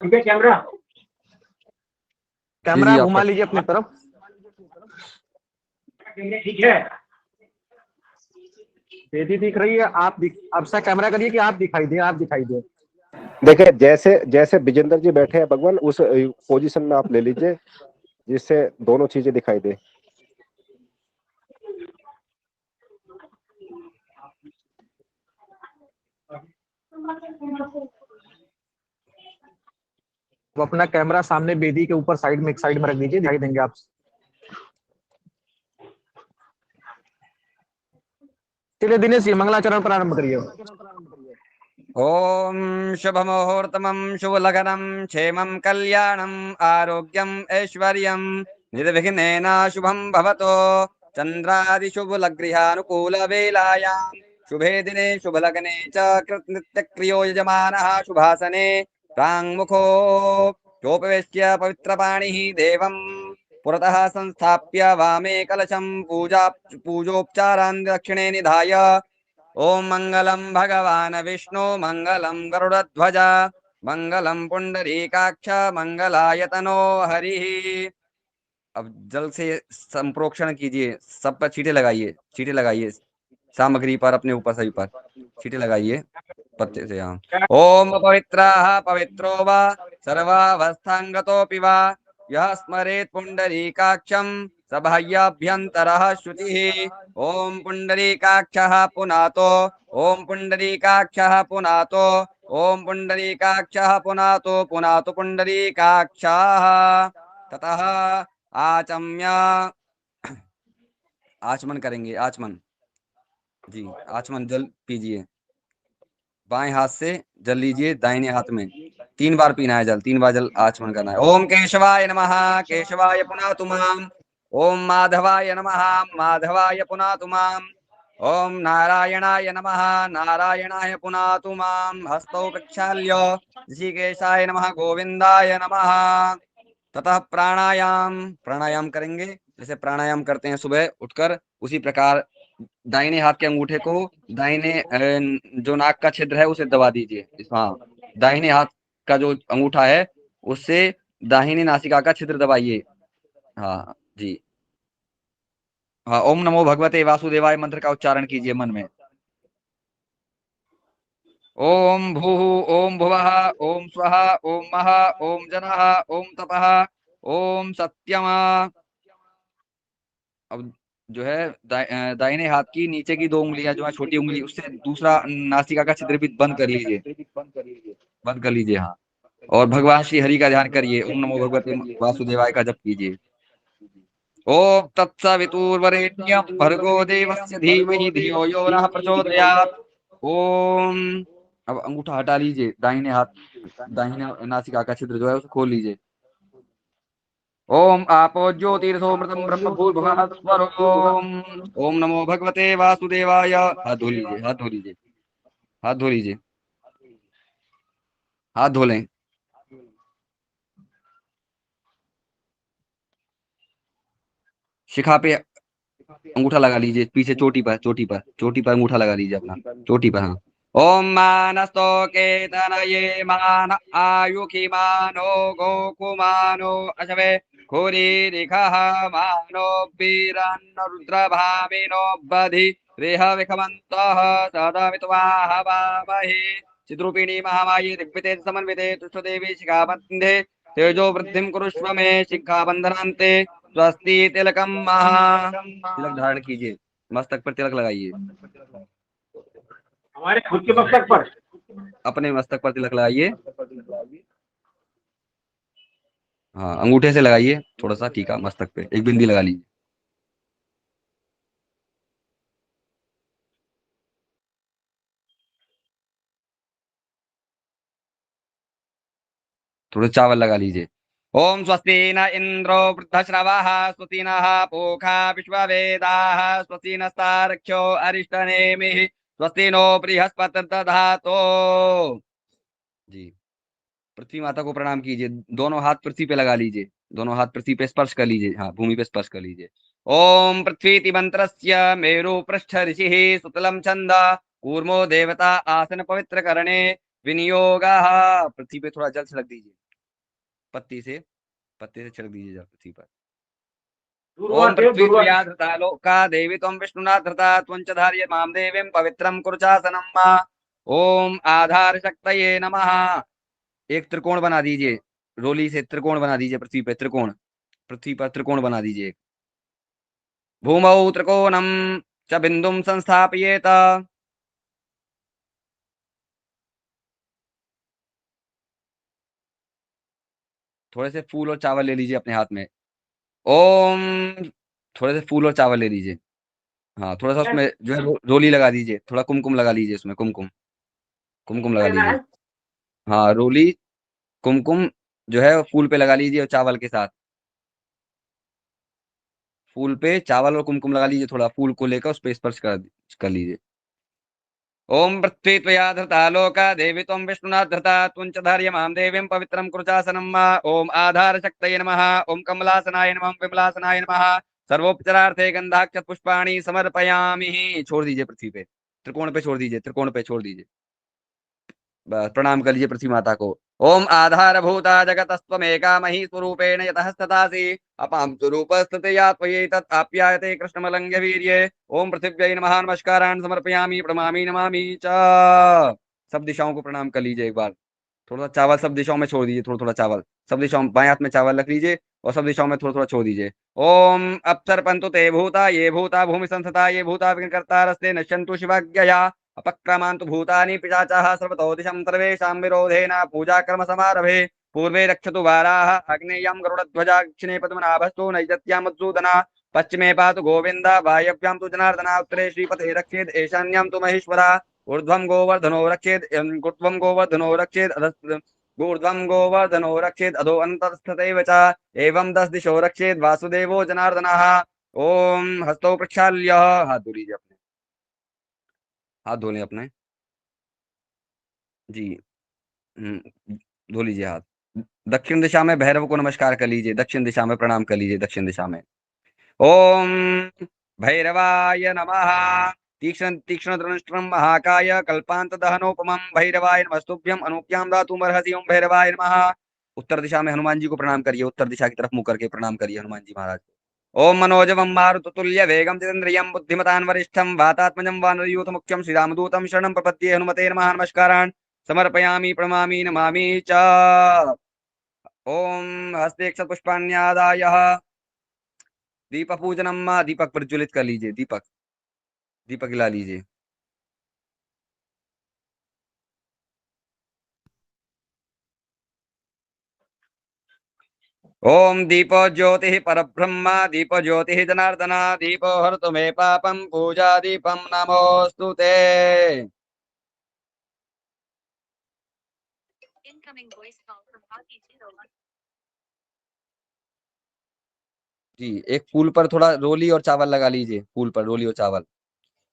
ठीक है camera camera घुमा लीजिए अपनी तरफ। ठीक है, बेटी दिख रही है, आप सा कैमरा करिए कि आप दिखाई दे, आप दिखाई दे। देखिए जैसे जैसे विजेंद्र जी बैठे हैं भगवान, उस पोजीशन में आप ले लीजिए जिससे दोनों चीजें दिखाई दे। वो अपना कैमरा सामने बेदी के ऊपर साइड में, एक साइड में रख दीजिए, दिखाई देंगे आप। चलिए दिनेश जी मंगलाचरण प्रारंभ करिए। ओम शुभ मुहूर्तमं शुभ लगनम क्षेमं कल्याणम आरोग्यम ऐश्वर्यं निर्विघ्नेन शुभं भवतो। चंद्रादि शुभ लग्रिहानुकूल वेलायां शुभे दिने शुभ लग्ने च कृतनित्य क्रियो यजमानः शुभासने प्राङ्मुखो चोपवेश्य पवित्रपाणिः देवं पुरतः संस्थाप्य वामे कलशं पूजोपचारान् दक्षिणे निधाय ओम मंगलम भगवान विष्णु मंगलम गरुड़ध्वज मंगलम पुंडरीकाक्ष मंगलायतनो हरि। अब जल से संप्रोक्षण कीजिए, सब पर छींटे लगाइए, छींटे लगाइए सामग्री पर, अपने ऊपर सभी पर छींटे लगाइए पत्ते से। यहाँ ओम पवित्रः पवित्रो वा सर्वावस्थांगतोऽपि वा यः स्मरेत् पुंडरीकाक्षं सभायाभ्यन्तरः श्रुतिः। ओम पुंडरीकाक्षः पुनातो ओम पुंडरीकाक्षः पुनातो ओम पुंडरीकाक्षः पुनातो पुनातो पुंडरीकाक्षः। ततः आचम्य आचमन करेंगे, आचमन जी, आचमन जल पीजिए। बाएं हाथ से जल लीजिए, दाहिने हाथ में 3 बार पीना है जल, 3 बार जल आचमन करना है। ओम केशवाय नमः केशवाय पुनातु माम्। ओम माधवाय नमः माधवाय पुनातु माम्। ओम नारायणाय नमः नारायणाय पुनातु माम्। हस्तौ प्रक्षाल्य ऋषिकेशाय नमः गोविंदाय नमः। ततः प्राणायाम करेंगे, जैसे प्राणायाम करते हैं सुबह उठकर, उसी प्रकार दाहिने हाथ के अंगूठे को दाहिने जो नाक का छिद्र है उसे दबा दीजिए। हाँ, दाहिने हाथ का जो अंगूठा है उससे दाहिनी नासिका का छिद्र दबाइए। हाँ जी, हाँ। ओम नमो भगवते वासुदेवाय मंत्र का उच्चारण कीजिए मन में। ओम भूः ओम भुवः ओम स्वः ओम महः ओम जनः ओम तपः ओम सत्यमा। अब जो है दाहिने हाथ की नीचे की 2 उंगलियां जो है, छोटी उंगली, उससे दूसरा नासिका का छिद्र भी बंद कर लीजिए, बंद कर लीजिए। हाँ, और भगवान श्री हरि का ध्यान करिए, ओम नमो भगवते वासुदेवाय का जप कीजिए। ओम तत्सवितुर्वरेण्यं भर्गो देवस्य धीमहि धियो यो नः प्रचोदयात्। ओम। अब अंगूठा हटा लीजिए, दाहिने हाथ, दाहिने नासिका का छिद्र जो है उसे खोल लीजिए। ओम आपो ज्योतिरसोमृतम ब्रह्म भूर्भुवः स्वरो। ओम नमो भगवते वासुदेवाय। हाथ धो लीजिए, हाथ धो लीजिए, हाथ धो लीजिए, हाथ धो लें। शिखा पे अंगूठा लगा लीजिए, पीछे चोटी पर, चोटी पर, चोटी पर अंगूठा लगा लीजिए अपना, चोटी पर। हाँ। ओम मानस्तो केतनये मान आयुखि मानो गोकुमानो अशवे खुरीरिखः मानो वीरन्न रुद्रभामिनो बधि रेह विखमन्तः सदमित्वाह वामहे। चिद्रूपिणी महामायी दिग्विते समन्विते तुष्टदेवी शिखाबन्धे तेजो वृद्धिं कुरुष्व मे शिखाबन्धनान्ते स्वस्ति तिलकम महा। तिलक धारण कीजिए, मस्तक पर तिलक लगाइए, हमारे खुद के मस्तक पर, अपने मस्तक पर तिलक लगाइए। हाँ, अंगूठे से लगाइए थोड़ा सा टीका मस्तक पे, एक बिंदी लगा लीजिए। थोड़े चावल लगा लीजिए। ओम स्वस्ति न इंद्रो वृद्धश्रवाः स्वस्ति नः पूषा विश्ववेदाः स्वस्ति नस्तार्क्ष्यो अरिष्टनेमिः स्वस्ति नो बृहस्पतिर्दधातु। जी, पृथ्वी माता को प्रणाम कीजिए, दोनों हाथ पृथ्वी पे लगा लीजिए, दोनों हाथ पृथ्वी पे स्पर्श कर लीजिए। हाँ, भूमि पे स्पर्श कर लीजिए। ओम पृथ्वीति मंत्रस्य मेरु पृष्ठ ऋषिः सुतलम छंद कूर्मो देवता आसन पवित्र करणे विनियोगः। पृथ्वी पे थोड़ा जल छिड़क दीजिए। पत्ती से छिड़क दीजिए जल पृथ्वी पर। दूरवा ओम देव पृथ्वी दूरवा त्वया धृता लोका देवी त्वं विष्णुना धृता त्वञ्च धार्य मां देवीं पवित्रं कुरुचासनं मा। ओम आधार शक्तये नमः। एक त्रिकोण बना दीजिए, रोली से त्रिकोण बना दीजिए पृथ्वी पे, त्रिकोण पृथ्वी पर त्रिकोण बना दीजिए। भूमौ त्रिकोणम च बिंदुम संस्थापयेत। थोड़े से फूल और चावल ले लीजिए अपने हाथ में। ओम, थोड़े से फूल और चावल ले लीजिए। हाँ, थोड़ा सा उसमें जो है रोली लगा दीजिए, थोड़ा कुमकुम लगा लीजिए, उसमें कुमकुम कुमकुम लगा लेना लीजिए। है। हाँ, रोली कुमकुम जो है फूल पे लगा लीजिए और चावल के साथ। फूल पे चावल और कुमकुम लगा लीजिए, थोड़ा फूल को लेकर उस पे स्पर्श कर लीजिए। ओम पृथ्वी त्वया धृता लोका देवी त्वं विष्णुना धृता त्वञ्च धार्य मां देवीं पवित्रं कुरुचासनं मा। ओम आधार शक्तये नमः। ओम कमलासनाय नमः, विमलासनाय नमः। सर्वोपचारार्थे गंधाक्षत पुष्पाणि समर्पयामि। छोड़ दीजिए पृथ्वी पे, त्रिकोण पे छोड़ दीजिए, त्रिकोण पे छोड़ दीजिए। बस प्रणाम कर लीजिए पृथ्वी माता को। ओम आधारभूता जगतस्त्वमेका मही स्वरूपेण यतः स्थितासि अपां स्वरूपस्थितया त्वयि तत् आप्यायते कृष्णमलङ्घ्यवीर्ये। ओम पृथिव्यै नमः, नमस्कारान् समर्पयामि, प्रणमामि नमामि च। सब दिशाओं को प्रणाम कर लीजिए एक बार। थोड़ा सा चावल सब दिशाओं में छोड़ दीजिए, थोड़ा थोड़ा चावल सब दिशाओं में, बाएं हाथ में चावल रख लीजिए और सब दिशाओं में थोड़ा थोड़ा छोड़ दीजिए। ओम अपसर्पन्तु ते भूता ये भूता भूमि संस्था ये भूता विघ्नकर्तारस्ते नश्यन्तु शिवाज्ञया अपक्रामान्तु भूतानि पिशाचाः सर्वतो दिशं सर्वेषां विरोधेन पूजा कर्म समारभे। पूर्वे रक्षतु वाराः आग्नेय्यां गरुडध्वजा दक्षिणे पद्मनाभस्तु नैऋत्यां मधुसूदना पश्चिमे पातु गोविन्द वायव्यां तु जनार्दन उत्तरे श्रीपते रक्षेत् ईशान्यां तु महेश्वरा ऊर्ध्वं गोवर्धनो रक्षेत् गुर्ध्वं गोवर्धनो रक्षेत् ऊर्ध्वं गोवर्धनो रक्षेत् अधो अन्तःस्थतैव च एवं 10 दिशो रक्षेत् वासुदेवो जनार्दनः। ओम हस्तौ प्रक्षाल्य, हाथ धो लीजिए अपने, हाथ धो लें अपने जी। धो लीजिए हाथ। दक्षिण दिशा में भैरव को नमस्कार कर लीजिए, दक्षिण दिशा में प्रणाम कर लीजिए, दक्षिण दिशा में। ओम भैरवाय नमः। तीक्ष्ण तीक्ष्ण दृष्टम महाकाय कल्पांत दहनोपमं भैरवाय नमस्तुभ्यं अनुज्ञां दातुमर्हसि। ओम भैरवाय नमः। उत्तर दिशा में हनुमान जी को प्रणाम करिए, उत्तर दिशा की तरफ मुंह करके प्रणाम करिए हनुमान जी महाराज को। ओम मनोजवं मारुततुल्य वेगं जितेन्द्रियं बुद्धिमतान् वरिष्ठं वातात्मजं वानरयूथ मुख्यं श्रीरामदूतं शरणं प्रपद्ये। हनुमते नमः, नमस्कारान् समर्पयामि, प्रणमामि नमामि च। ओम हस्ते पुष्पाण्यादाय दीप पूजनम, दीपक प्रज्वलित कर लीजिए, दीपक दीपक जला लीजिए। ओम दीपो ज्योति परब्रह्म दीपो ज्योति जनार्दन दीपो हरतु मे पापम पूजा दीपम नमोस्तुते। जी, एक फूल पर थोड़ा रोली और चावल लगा लीजिए, फूल पर रोली और चावल।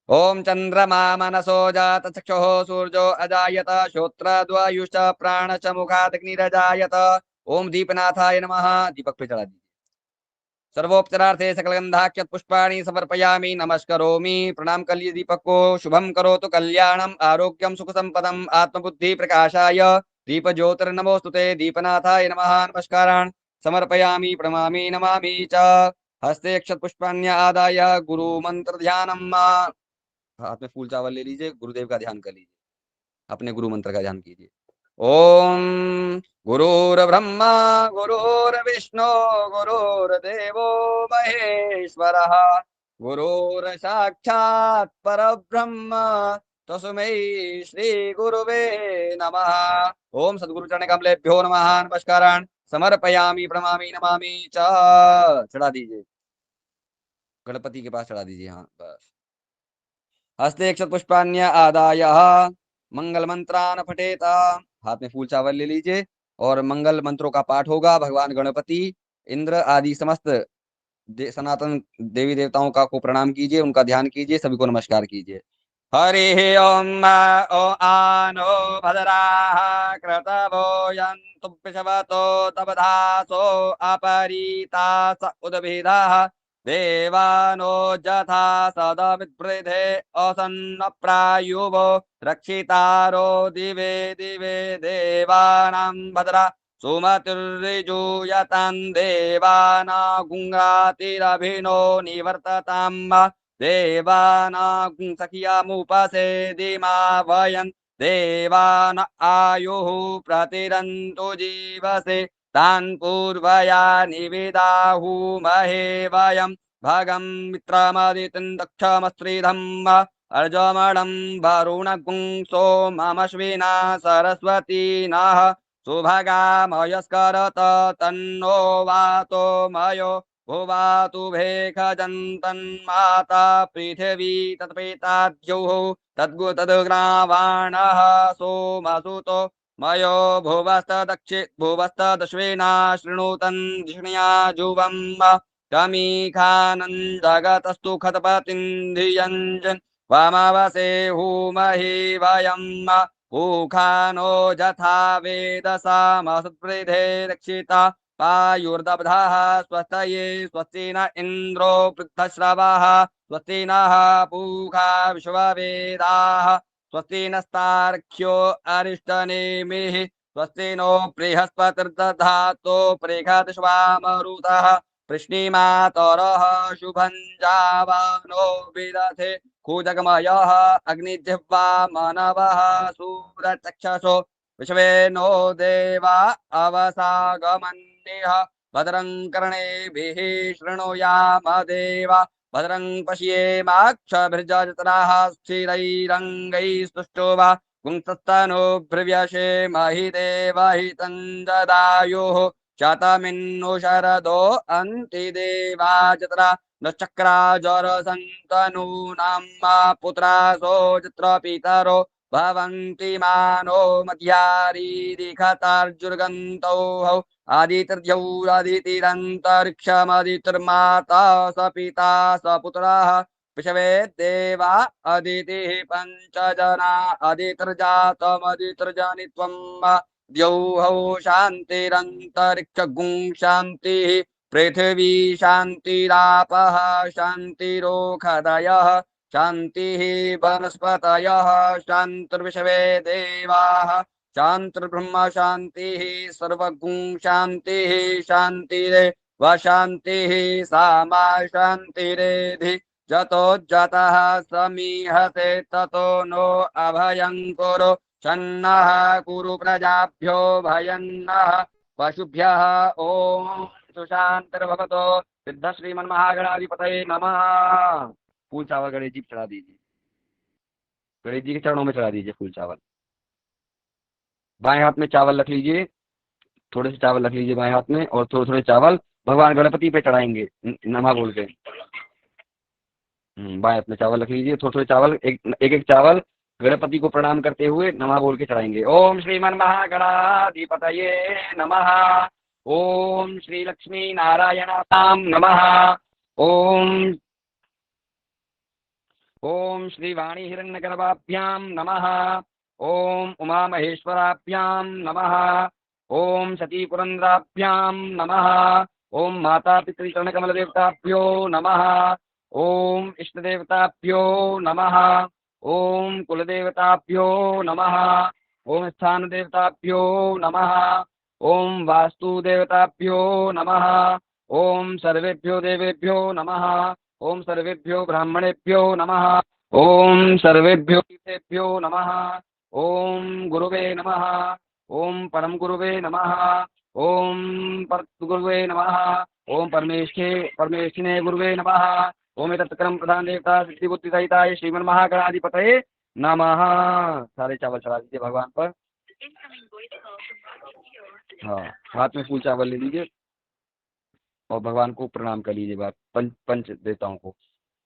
ओम चंद्रमा मनसो जात चक्षुः सूर्यो अजायत श्रोत्रद्वायुश्च प्राणश्च मुखादग्निरजायत। ओम दीपनाथाय नमः, दीपक पे चढ़ा दीजिए। सर्वोपचारार्थे सकलगंधाक्षत पुष्पाणि समर्पयामि, नमस्करोमि, प्रणाम कर लीजिए दीपक को। शुभम करोतु कल्याणम आरोग्यम सुख संपदम आत्मबुद्धि प्रकाशाय दीप ज्योतिर्नमोस्तुते। दीपनाथाय नमः, नमस्कारान् समर्पयामि, प्रणमामि नमामि च। हस्ते अक्षत पुष्पाण्य आदाय गुरु मंत्र ध्यानम, हाथ में फूल चावल ले लीजिए, गुरुदेव का ध्यान कर लीजिए, अपने गुरु मंत्र का ध्यान कीजिए। ओम गुरुर्ब्रह्मा गुरुर्विष्णु गुरुर्देवो महेश्वरः गुरुर्साक्षात् परब्रह्म तस्मै श्री गुरुवे नमः। ओम सद्गुरु चरण कमलेभ्यो नमः, नमस्कारान् समर्पयामि, प्रणमामि नमामि च। चढ़ा दीजिए, गणपति के पास चढ़ा दीजिए। हाँ बस। हस्ते पुष्पाण्य आदाय मंगल मंत्रान पठेत, हाथ में फूल चावल ले लीजिए और मंगल मंत्रों का पाठ होगा। भगवान गणपति इंद्र आदि समस्त सनातन देवी देवताओं का को प्रणाम कीजिए, उनका ध्यान कीजिए, सभी को नमस्कार कीजिए। हरि ओम ओ आनो भद्राः क्रतवो यन्तु पिशवतो तबधासो अपरीतास उद्भिदाः देवानो जथा सदविद्वृधे असन्न प्रायुवो रक्षितारो दिवे दिवे देवानां भद्रा सुमतिर्ऋजो यतां देवानागुङ्गातिरभिनो निवर्ततां देवानागुं सखियामुपसेदिमा वयं देवान आयुः प्रतिरन्तु जीवसे तान् पूर्वया निविदाहुमहे वयं भगं मित्रमदितिं दक्षमस्त्रिधं अर्जमणं वरुणगुं सोममश्विना सरस्वती नः सुभगामयस्करत तन्नो वातो मयो भुवातु भेखजन्तन्माता पृथिवी तत्पिताद्योः तद्ग्रावाणः सोमसुतो मयो भुवस्तदश्विना शृणुतन् धिष्ण्या जुवम् कमीखानन् जगतस्तु खतपतिन्धियञ्जन् वामवसे हुमहि वयम् ऊखानो जथा वेदसामसत्पृधे रक्षिता पायुर्दब्धः स्वस्तये स्वस्ति न इन्द्रो पृथ्वश्रवः स्वस्ति नः पूषा विश्ववेदाः स्वस्ति नस्तार्क्ष्यो अरिष्टनेमिः स्वस्ति नो बृहस्पतिर्दधातो पृषद्श्वामरुतः पृश्निमातरः शुभं जावानो विदधे कूजगमयः अग्निजिह्वा मानवः सूरचक्षसो विश्वे नो देवा अवसागमन्यः भद्रं कर्णेभिः शृणुयाम देवा भद्रं पश्येमाक्षभिर्जत्राः स्थिरैरङ्गैस्तुष्टुवा पुंसस्तनोभ्रव्यशे महि देवहितं ददायुः शतमिन्नु शरदो अन्ति देवा जत्रा नचक्रा जरसन्तनूनां पुत्रासो जत्र पितरो भवन्ति मानो मध्यारीरिखतार्जुर्गन्तौ आदितिर्यौरदितिरन्तरिक्षमदितिर्माता स पिता स पुत्रः विश्वे देवा अदितिः पञ्चजना अदितिर्जातमदितिर्जनित्वं द्यौः शान्तिरन्तरिक्षगुं शान्तिः पृथिवी शान्तिरापः शान्तिरोखदयः शान्तिः वनस्पतयः शान्तिर्विश्वे देवाः शान्तिर्ब्रह्म शान्तिः सर्वगुं शान्तिः शान्तिरेव शान्तिः सामा शान्तिरेधि जतो जतः समीहते ततो नो अभयं कुरु शन्नः कुरु प्रजाभ्यो भयन्नः पशुभ्यः ॐ सुशान्तिर्भवतो सिद्ध श्रीमन्महागणाधिपतये नमः। फूल चावल गणेश जी चढ़ा दीजिए, गणेश जी के चरणों में चढ़ा दीजिए फूल चावल। बाएं हाथ में चावल रख लीजिए, थोड़े से चावल रख लीजिए बाएं हाथ में, और थोड़े थोड़े चावल भगवान गणपति पे चढ़ाएंगे नमः बोल के। बाएं हाथ में चावल रख लीजिए, थोड़े थोड़े चावल, एक चावल गणपति को प्रणाम करते हुए नमः बोल के चढ़ाएंगे। ओम श्रीमन्महागणाधिपतये नमः। ओम श्री लक्ष्मी नारायणाय नमः। ओम श्री वाणी हिरण्यगर्भाभ्यां नमः। ओम उमा महेश्वराभ्यां नमः। ओम सती पुरंदराभ्यां नमः। ओम माता पितृचरणकमल देवताभ्यो नमः। ओम इष्ट देवताभ्यो नमः। ओम कुलदेवताभ्यो नमः। ओम स्थान देवताभ्यो नमः। ओम वास्तु देवताभ्यो नमः। ओम सर्वेभ्यो देवेभ्यो नमः। ओम सर्वेभ्यो ब्राह्मणेभ्यो नमः। ओम सर्वेभ्यो तीर्थेभ्यो नमः। ओम गुरुवे नमः। ओम परम गुरुवे नमः। ओम परगुरुवे नमः। ओम परमेष्ठिने गुरुवे नमः। ओम तत्क्रम प्रधान देवता सिद्धि बुद्धि सहिताय श्रीमन्महागणाधिपतये नमः। सारे चावल चढ़ा दीजिए भगवान पर। हाँ, हाथ में फूल चावल ले लीजिए और भगवान को प्रणाम कर लीजिए पंच देवताओं को।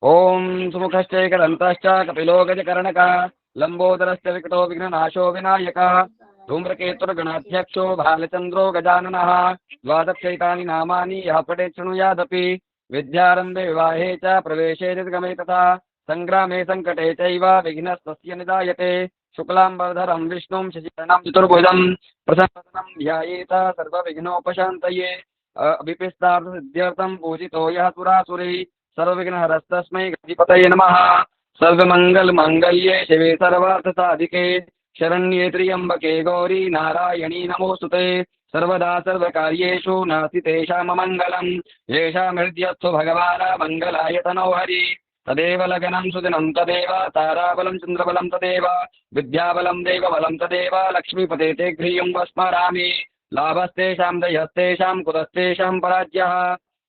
ओम सुमुखश्चैकदन्तश्च कपिलो गजकर्णकः लंबोदरश्च विकटो विघ्ननाशो विनायकः धूम्रकेतुर्गणाध्यक्षो भालचन्द्रो गजाननः। द्वादशैतानि नामानि यः पठेत् शृणुयादपि विद्यारम्भे विवाहे च प्रवेशे निर्गमे तथा संग्रामे संकटे चैव विघ्नस्तस्य निधायते। शुक्लाम्बरधरं विष्णुं शशिवर्णं चतुर्भुजं प्रसन्नवदनं ध्यायेत सर्वविघ्नोपशान्तये। अभिपिष्टार्थसिद्ध्यर्थं पूजितो यः सुरासुरैः सर्वविघ्नहरस्तस्मै गणपतये नमः। सर्वमङ्गलमाङ्गल्ये शिवे सर्वार्थसाधिके शरण्ये त्र्यम्बके गौरी नारायणी नमोस्तुते। सर्वदा सर्वकार्येषु नास्ति तेषाम् अमङ्गलम् येषां हृदयस्थो भगवान् मङ्गलाय तनो हरि तदेव लगनं सुदिनं तदेव ताराबलं चन्द्रबलं तदेव विद्याबलं देवबलं तदेव लक्ष्मीपते ते घ्रियं स्मरामि लाभस्तेषां दयस्तेषां कुतस्तेषां पराज्यः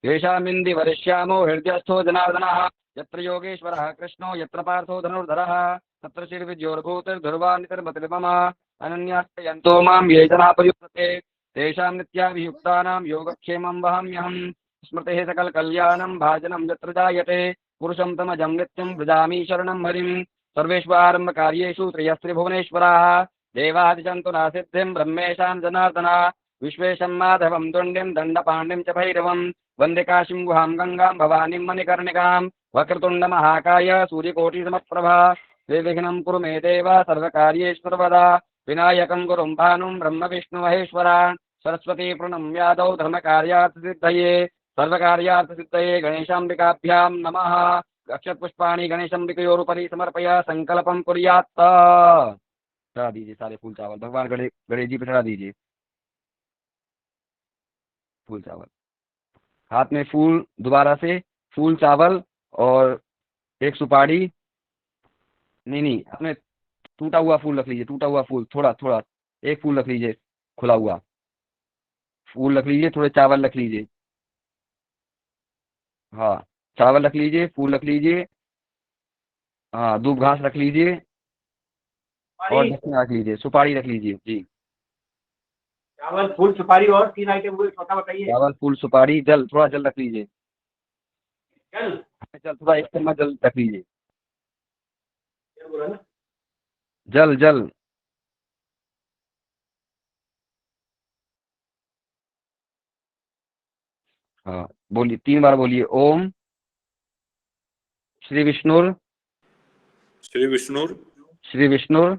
येषामिन्दि वरिष्यामो हृदयस्थो जनार्दनः यत्र योगेश्वरः कृष्णो यत्र पार्थो धनुर्धरः तत्र श्रीर्विद्योर्भूतिर्धुर्वानितिर्मतिर्मम अनन्यास्यन्तो मां ये जना प्रयुक्ते तेषां नित्याभियुक्तानां योगक्षेमं वहाम्यहम् स्मृतेः सकलकल्याणं भाजनं यत्र जायते पुरुषं तमजं नित्यं भजामि शरणं हरिं सर्वेषु आरम्भकार्येषु त्रयस्त्रिभुवनेश्वराः देवादिजन्तु नासिद्धिं ब्रह्मेशां जनार्दना विश्वेशं माधवं दुण्डिं दण्डपाण्डिं च भैरवं वन्दे काशीं गुहां गङ्गां भवानीं मणिकर्णिकां वक्रतुण्डमहाकाय सूर्यकोटिसमप्रभा निर्विघ्नं कुरु मे देव सर्वकार्येषु सर्वदा विनायकं गुरुं भानुं ब्रह्म विष्णु महेश्वरा सरस्वती प्रणम्यादौ धर्मकार्यार्थसिद्धये सर्वकार्यार्थसिद्धये गणेशाम्बिकाभ्यां नमः अक्षतपुष्पाणि गणेशाम्बिकयोरुपरि समर्पय संकल्पं कुर्यात् चढ़ा दीजिए सारे फूल चावल भगवान गणेश जी पे चढ़ा दीजिए फूल चावल हाथ में फूल दोबारा से फूल चावल और एक सुपारी नहीं अपने टूटा हुआ फूल रख लीजिए टूटा हुआ फूल थोड़ा थोड़ा एक फूल रख लीजिए खुला हुआ फूल रख लीजिए थोड़े चावल रख लीजिए हाँ चावल रख लीजिए फूल रख लीजिए हाँ दूब घास रख लीजिए और दक्षिणा रख लीजिए सुपारी रख लीजिए जी चावल फूल सुपारी और 3 आइटम हुए छोटा बताइए। चावल फूल सुपारी जल थोड़ा जल रख लीजिए जल थोड़ा 1 चम्मच जल रख लीजिए जल बोला ना। जल जल हाँ बोलिए 3 बार बोलिए ओम श्री विष्णुर श्री विष्णुर श्री विष्णुर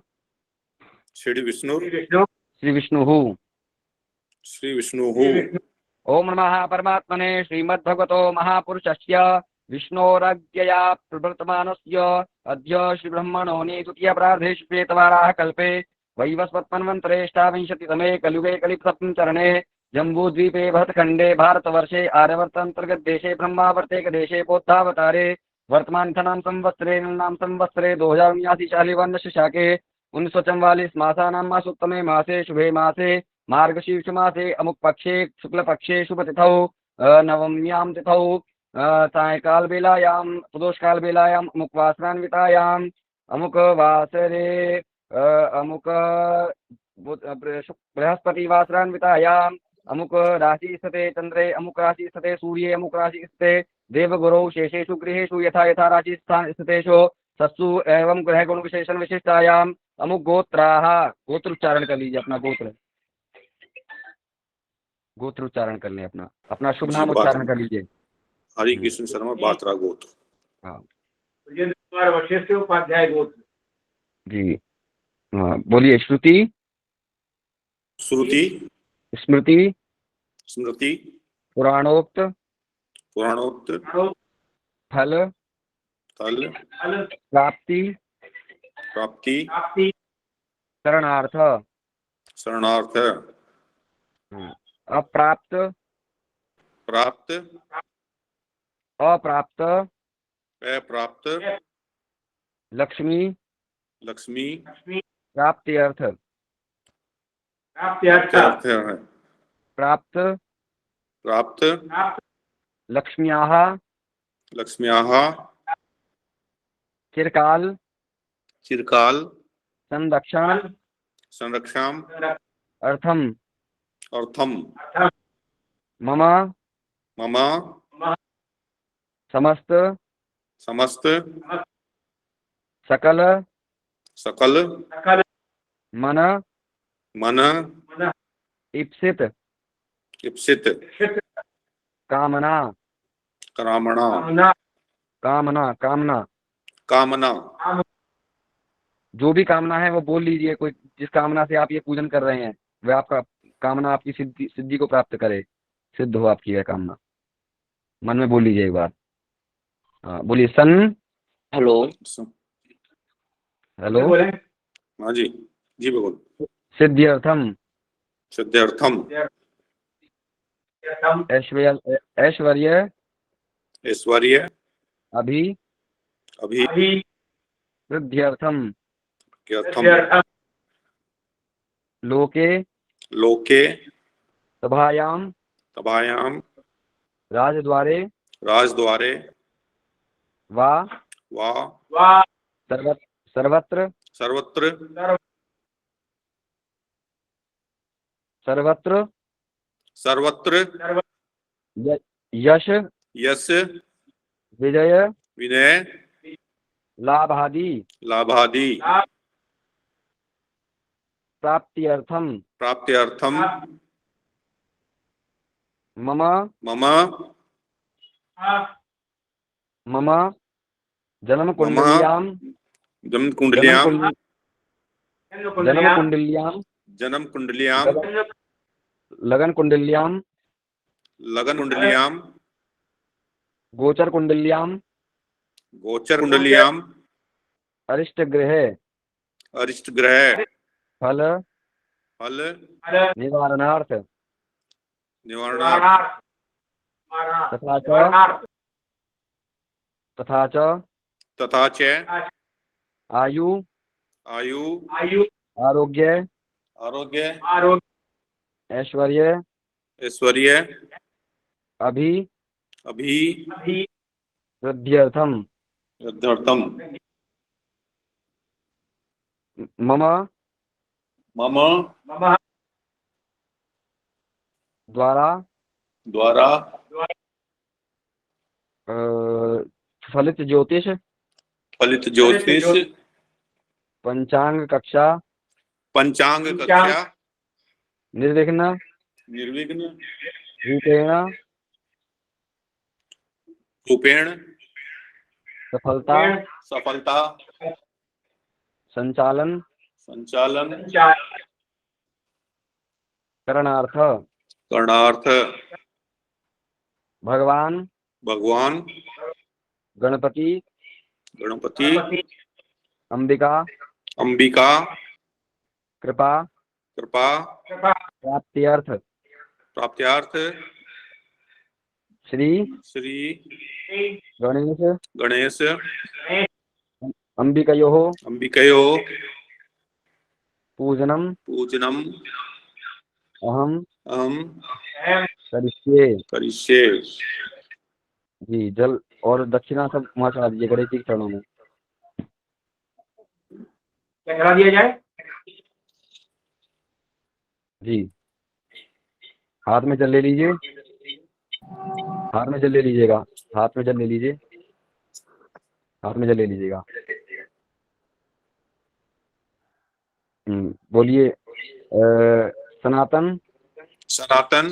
श्री विष्णुर विष्णु श्री विष्णु श्री विष्णु ओम नमः परमात्मने श्रीमद्भगवतो महापुरुषस्य विष्णोरज्ञया प्रवर्तमानस्य अद्य श्रीब्रह्मणोनि द्वितीय प्रार्धे श्वेतवाराः कल्पे वैवस्वत्मन्वन्तरेष्टाविंशतितमे कलियुगे कलिसप्तम चरणे जम्बूद्वीपे भरतखण्डे भारतवर्षे आर्यवर्तान्तर्गतदेशे ब्रह्मावर्तेकदेशे बौद्धावतारे वर्तमानथनां संवत्सरे नाम संवत्सरे 2079 शालिवर्षस्य शाके 1944 मासानां मासोत्तमे मासे शुभे मासे मार्गशीर्ष मासे अमुक पक्षे शुक्ल पक्षे शुभ तिथौ नवम्यां तिथौ सायंकाल बेलायां प्रदोषकाल बेलायां अमुक वासरान्वितायां अमुक वासरे अमुक बृहस्पति वासरान्वितायां अमुक राशि स्थिते चंद्रे अमुक राशि स्थिते सूर्ये अमुक राशि स्थिते देवगुरौ शेषेषु गृहेषु यथा यथा राशि स्थान स्थितेषु सत्सु एवं ग्रह गुण विशेषण विशिष्टायाम अमुक गोत्राः गोत्र उच्चारण कर लीजिए अपना गोत्र उच्चारण कर लें अपना अपना शुभ नाम उच्चारण कर लीजिए हरि कृष्ण शर्मा बात्रा गोत्र हाँ विजेंद्र कुमार वशिष्ठ उपाध्याय गोत्र जी हाँ बोलिए श्रुति श्रुति स्मृति स्मृति पुराणोक्त पुराणोक्त फल तल प्राप्ति प्राप्ति शरणार्थ शरणार्थ अप्राप्त प्राप्त अप्राप्त अप्राप्त लक्ष्मी लक्ष्मी प्राप्ति अर्थ अर्थ है प्राप्त प्राप्त लक्ष्म्याः लक्ष्म्याः चिरकाल चिरकाल संरक्षण संरक्षाम अर्थम अर्थम मम मम समस्त समस्त सकल सकल मन मन इप्सित इप्सित कामना कामना कामना कामना कामना जो भी कामना है वो बोल लीजिए कोई जिस कामना से आप ये पूजन कर रहे हैं वह आपका कामना आपकी सिद्धि को प्राप्त करे सिद्ध हो आपकी यह कामना मन में बोल लीजिए एक बार हाँ बोलिए सन हेलो हेलो हाँ जी जी बिल्कुल सिद्ध्यर्थम सिद्ध्यर्थम ऐश्वर्य ऐश्वर्य ऐश्वर्य अभि अभि वृद्ध्यर्थम अर्थम लोके लोके सभायां सभायां राजद्वारे राजद्वारे वा वा सर्वत्र सर्वत्र सर्वत्र सर्वत्र यश यश विजय विनय लाभादि लाभादि प्राप्त्यर्थम प्राप्त्यर्थम मम मम मम जन्म कुंडल्यां जन्म कुंडलियां जन्म कुंडल्यां जन्म कुंडलियां लगन कुंडल्यां लगन कुंडलियां गोचर कुंडल्यां गोचर कुंडलियां अरिष्ट ग्रहे अरिष्ट ग्रह फल फल निवारणार्थ निवारणार्थ तथा च तथा च आयु आयु आरोग्य आरोग्य ऐश्वर्य ऐश्वर्य अभि अभि वृद्ध्यर्थम यद्यर्थम मम मम द्वारा द्वारा फलित ज्योतिष फलित ज्योतिष पंचांग कक्षा पंचांग कक्षा निर्विघ्न निर्विघ्न रूपेण रूपेण सफलता सफलता संचालन संचालन करणार्थ करणार्थ भगवान भगवान गणपति गणपति अंबिका अंबिका कृपा कृपा प्राप्त्यर्थ प्राप्त्यार्थ श्री श्री गणेश गणेश अंबिकयोः अंबिकयोः पूजनम पूजनम अहम अहम करिष्ये। करिष्ये। जी जल और दक्षिणा सब वहाँ चढ़ा दीजिए गणेश जी के चरणों में। क्या करा दिया जाए? जी हाथ में जल ले लीजिए, हाथ में जल ले लीजिएगा, हाथ में जल ले लीजिए, हाथ में जल ले लीजिएगा। बोलिए सनातन सनातन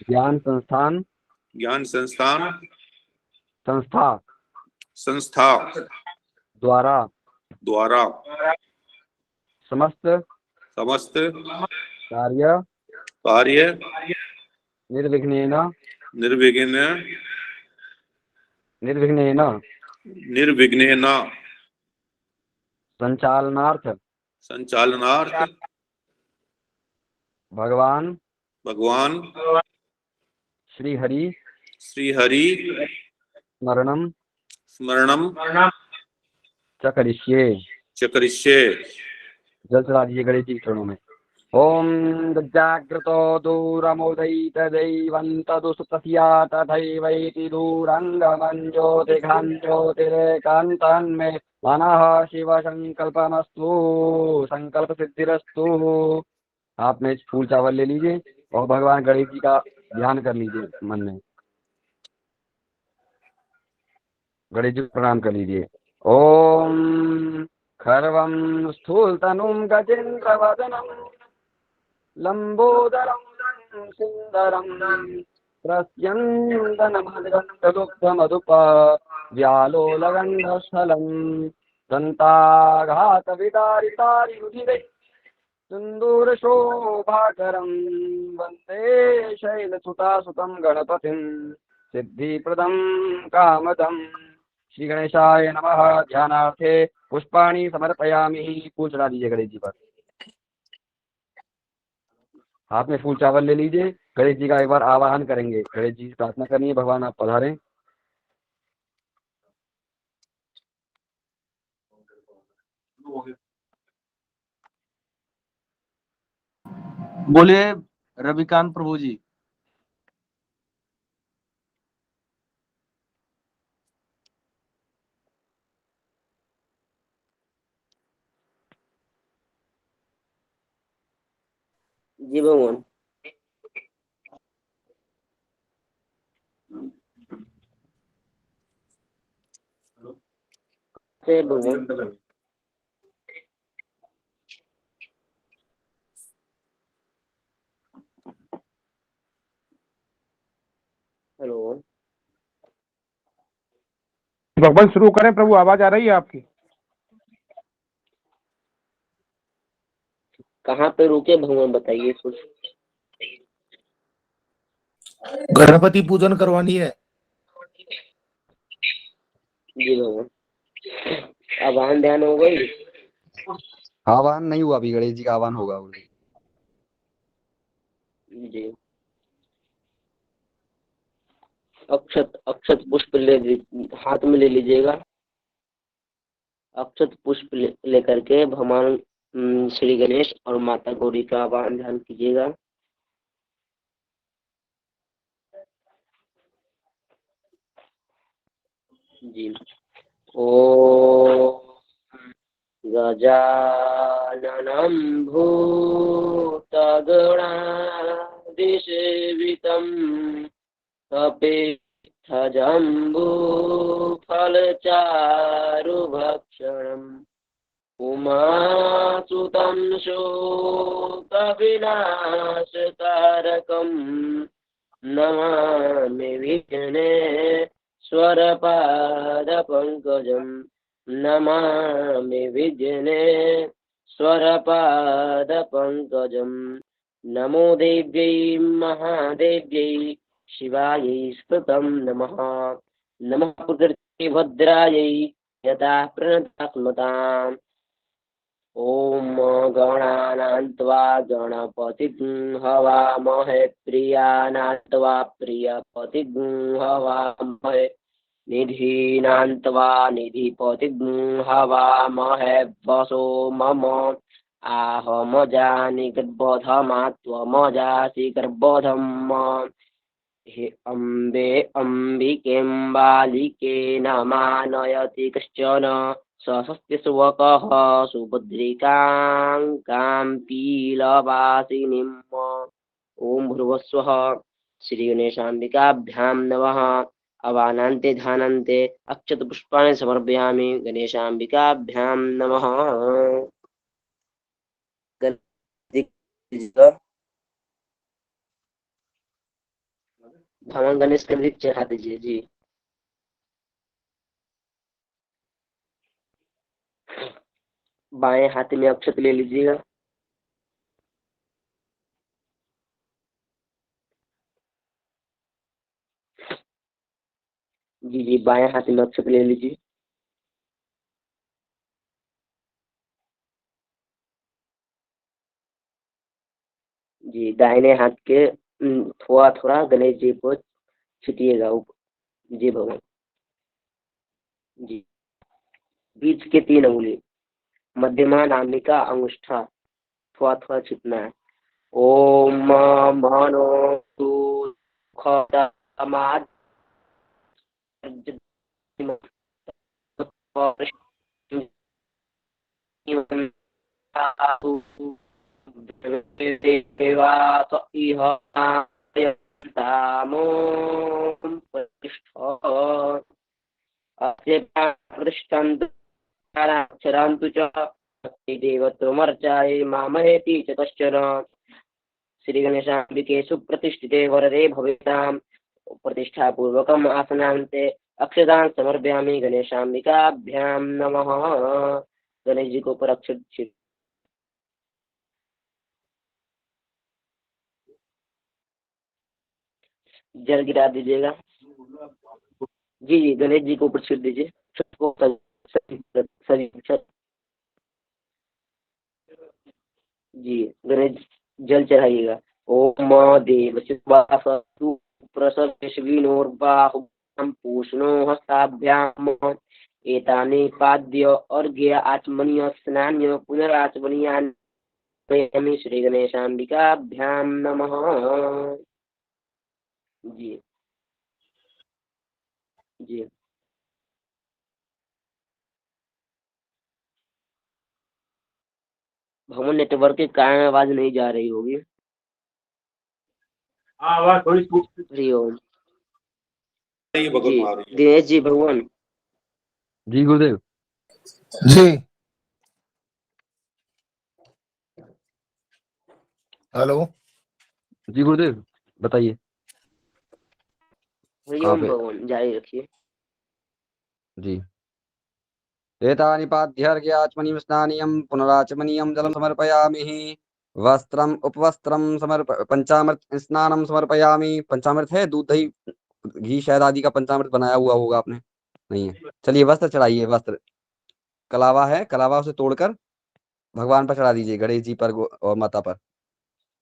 ज्ञान संस्थान ज्ञान संस्थान संस्था संस्था द्वारा द्वारा समस्त समस्त कार्य कार्य निर्विघ्नेन निर्विघ्न निर्विघ्नेन निर्विघ्नेन संचालनार्थ संचालनार्थ भगवान भगवान श्री हरि श्री हरि स्मरणम स्मरणम च करिष्ये। च करिष्ये। जल चढ़ा दीजिए गणेश जी के चरणों में। ओम जागृतो दूरमुदयित दैवन्तदुस्तस्या तथैवैति दूरङ्गमं ज्योतिर्कान्तन्मे मनः शिव संकल्पमस्तु संकल्प सिद्धिरस्तु। आप में फूल चावल ले लीजिए और भगवान गणेश जी का ध्यान कर लीजिए मन में, गणेश जी को प्रणाम कर लीजिए। ओम खर्वं स्थूलतनुं गजेन्द्रवदनं लंबोदरं सुंदरं प्रस्यन्दनमदगन्धदुग्धमधुप व्यालोलगन्धस्थलं दन्ताघातविदारितारिरुधिरे सिन्दूरशोभाकरं वन्दे शैलसुतासुतं गणपतिं सिद्धिप्रदं कामदं। श्री गणेशाय नमः। ध्यानार्थे पुष्पाणि समर्पयामि। फूल चढ़ा दीजिए गणेश जी पर। हाथ में फूल चावल ले लीजिए। गणेश जी का एक बार आवाहन करेंगे। गणेश जी से प्रार्थना करनी है, भगवान आप पधारें। बोलिए रविकांत प्रभु जी। जी भगवान। से भगवान। हेलो। भगवान शुरू करें प्रभु, आवाज आ रही है आपकी? कहाँ पे रुके भगवान बताइए कुछ। गणपति पूजन करवानी है। जी भगवान। आवाहन ध्यान हो गई। आवाहन नहीं हुआ अभी, गणेश जी का आवाहन होगा। जी। अक्षत अक्षत पुष्प हाथ में ले लीजिएगा। अक्षत पुष्प लेकर के भगवान श्री गणेश और माता गौरी का आवाहन ध्यान कीजिएगा। जी। ओ गजाननं भूतगणादिसेवितं कपित्थजम्बूफलचारुभक्षणम् उमासुतं शोकविनाशकारकं नमामि विघ्नेश्वरपादपङ्कजम् नमामि विघ्नेश्वरपादपङ्कजम्। नमो देव्यै महादेव्यै शिवायै स्तुतं नमः। नमः प्रकृतिभद्रायै यथा प्रणतात्मताम्। ॐ गणानान्त्वा गणपतिं हवामहे प्रियानान्त्वा प्रियपतिं हवामहे निधीनान्त्वा निधिपतिं हवामहे वसो मम आहमजानि गर्भोधमा त्वमजासि गर्भोधम्। हे अम्बे अम्बिकें बालिके नमानयति कश्चन सशस्त्य सुवकः सुभद्रिकां पीलवासिनीम्। ॐ भूर्भुवस्वः। श्री गणेशाम्बिकाभ्यां नमः। अवानान्ते ध्यानान्ते अक्षत पुष्पाणि समर्पयामि। गणेशाम्बिकाभ्यां नमः। भगवान गणेश के लिए चढ़ा दीजिए जी। बाएं हाथ में अक्षत ले लीजिएगा। जी जी, बाएं हाथ में अक्षत ले लीजिए। जी, दाहिने हाथ के थोड़ा थोड़ा गणेश जी को छीटिएगा ऊपर। जी भगवान। जी। बीच के 3 अंगुली, मध्यमा नामिका अंगुष्ठा थोड़ा थोड़ा छीटना है। ओम मनो खतमाद देवास इह तामों प्रतिष्ठा अस्य प्रतिष्ठन्तु अक्षरान्तु च देवत्वमर्चाये मामहेति च कश्चन। श्री गणेशाम्बिके सुप्रतिष्ठिते वरदे भवेताम्। प्रतिष्ठापूर्वकम् आसनान्ते अक्षतान् समर्पयामि। गणेशाम्बिकाभ्यां नमः। गणेश जी को ऊपर अक्षत जल गिरा दीजिएगा। जी जी, गणेश जी को ऊपर छीट दीजिए। छत को छत। जी, गणेश जल चढ़ाइएगा। ओम देवस्य वासस्तु प्रसविष्विनोर्बाहुभ्यां पूष्णो हस्ताभ्याम् एतानि पाद्य अर्घ्य आचमनीय स्नान्य पुनराचमनीयानि श्री गणेशाम्बिकाभ्यां नमः। जी जी भवन नेटवर्क के कारण आवाज नहीं जा रही होगी। हाँ आवाज थोड़ी टूट हरिओम। नहीं जी भगवान आ रही है। दिनेश जी भगवान। जी गुरुदेव। जी हेलो। जी गुरुदेव बताइए कहाँ हरिओम पे। भगवान जारी रखिए। जी एतानि पाद्यर्घ्य आचमनीयं स्नानीयं पुनराचमनीयं जलं समर्पयामि। वस्त्रम उपवस्त्रम पंचामृत स्नानम समर्पयामि। पंचामृत है दूध दही घी शहद आदि का पंचामृत बनाया हुआ होगा आपने, नहीं है? चलिए वस्त्र चढ़ाइए। वस्त्र कलावा है, कलावा उसे तोड़कर भगवान पर चढ़ा दीजिए, गणेश जी पर और माता पर।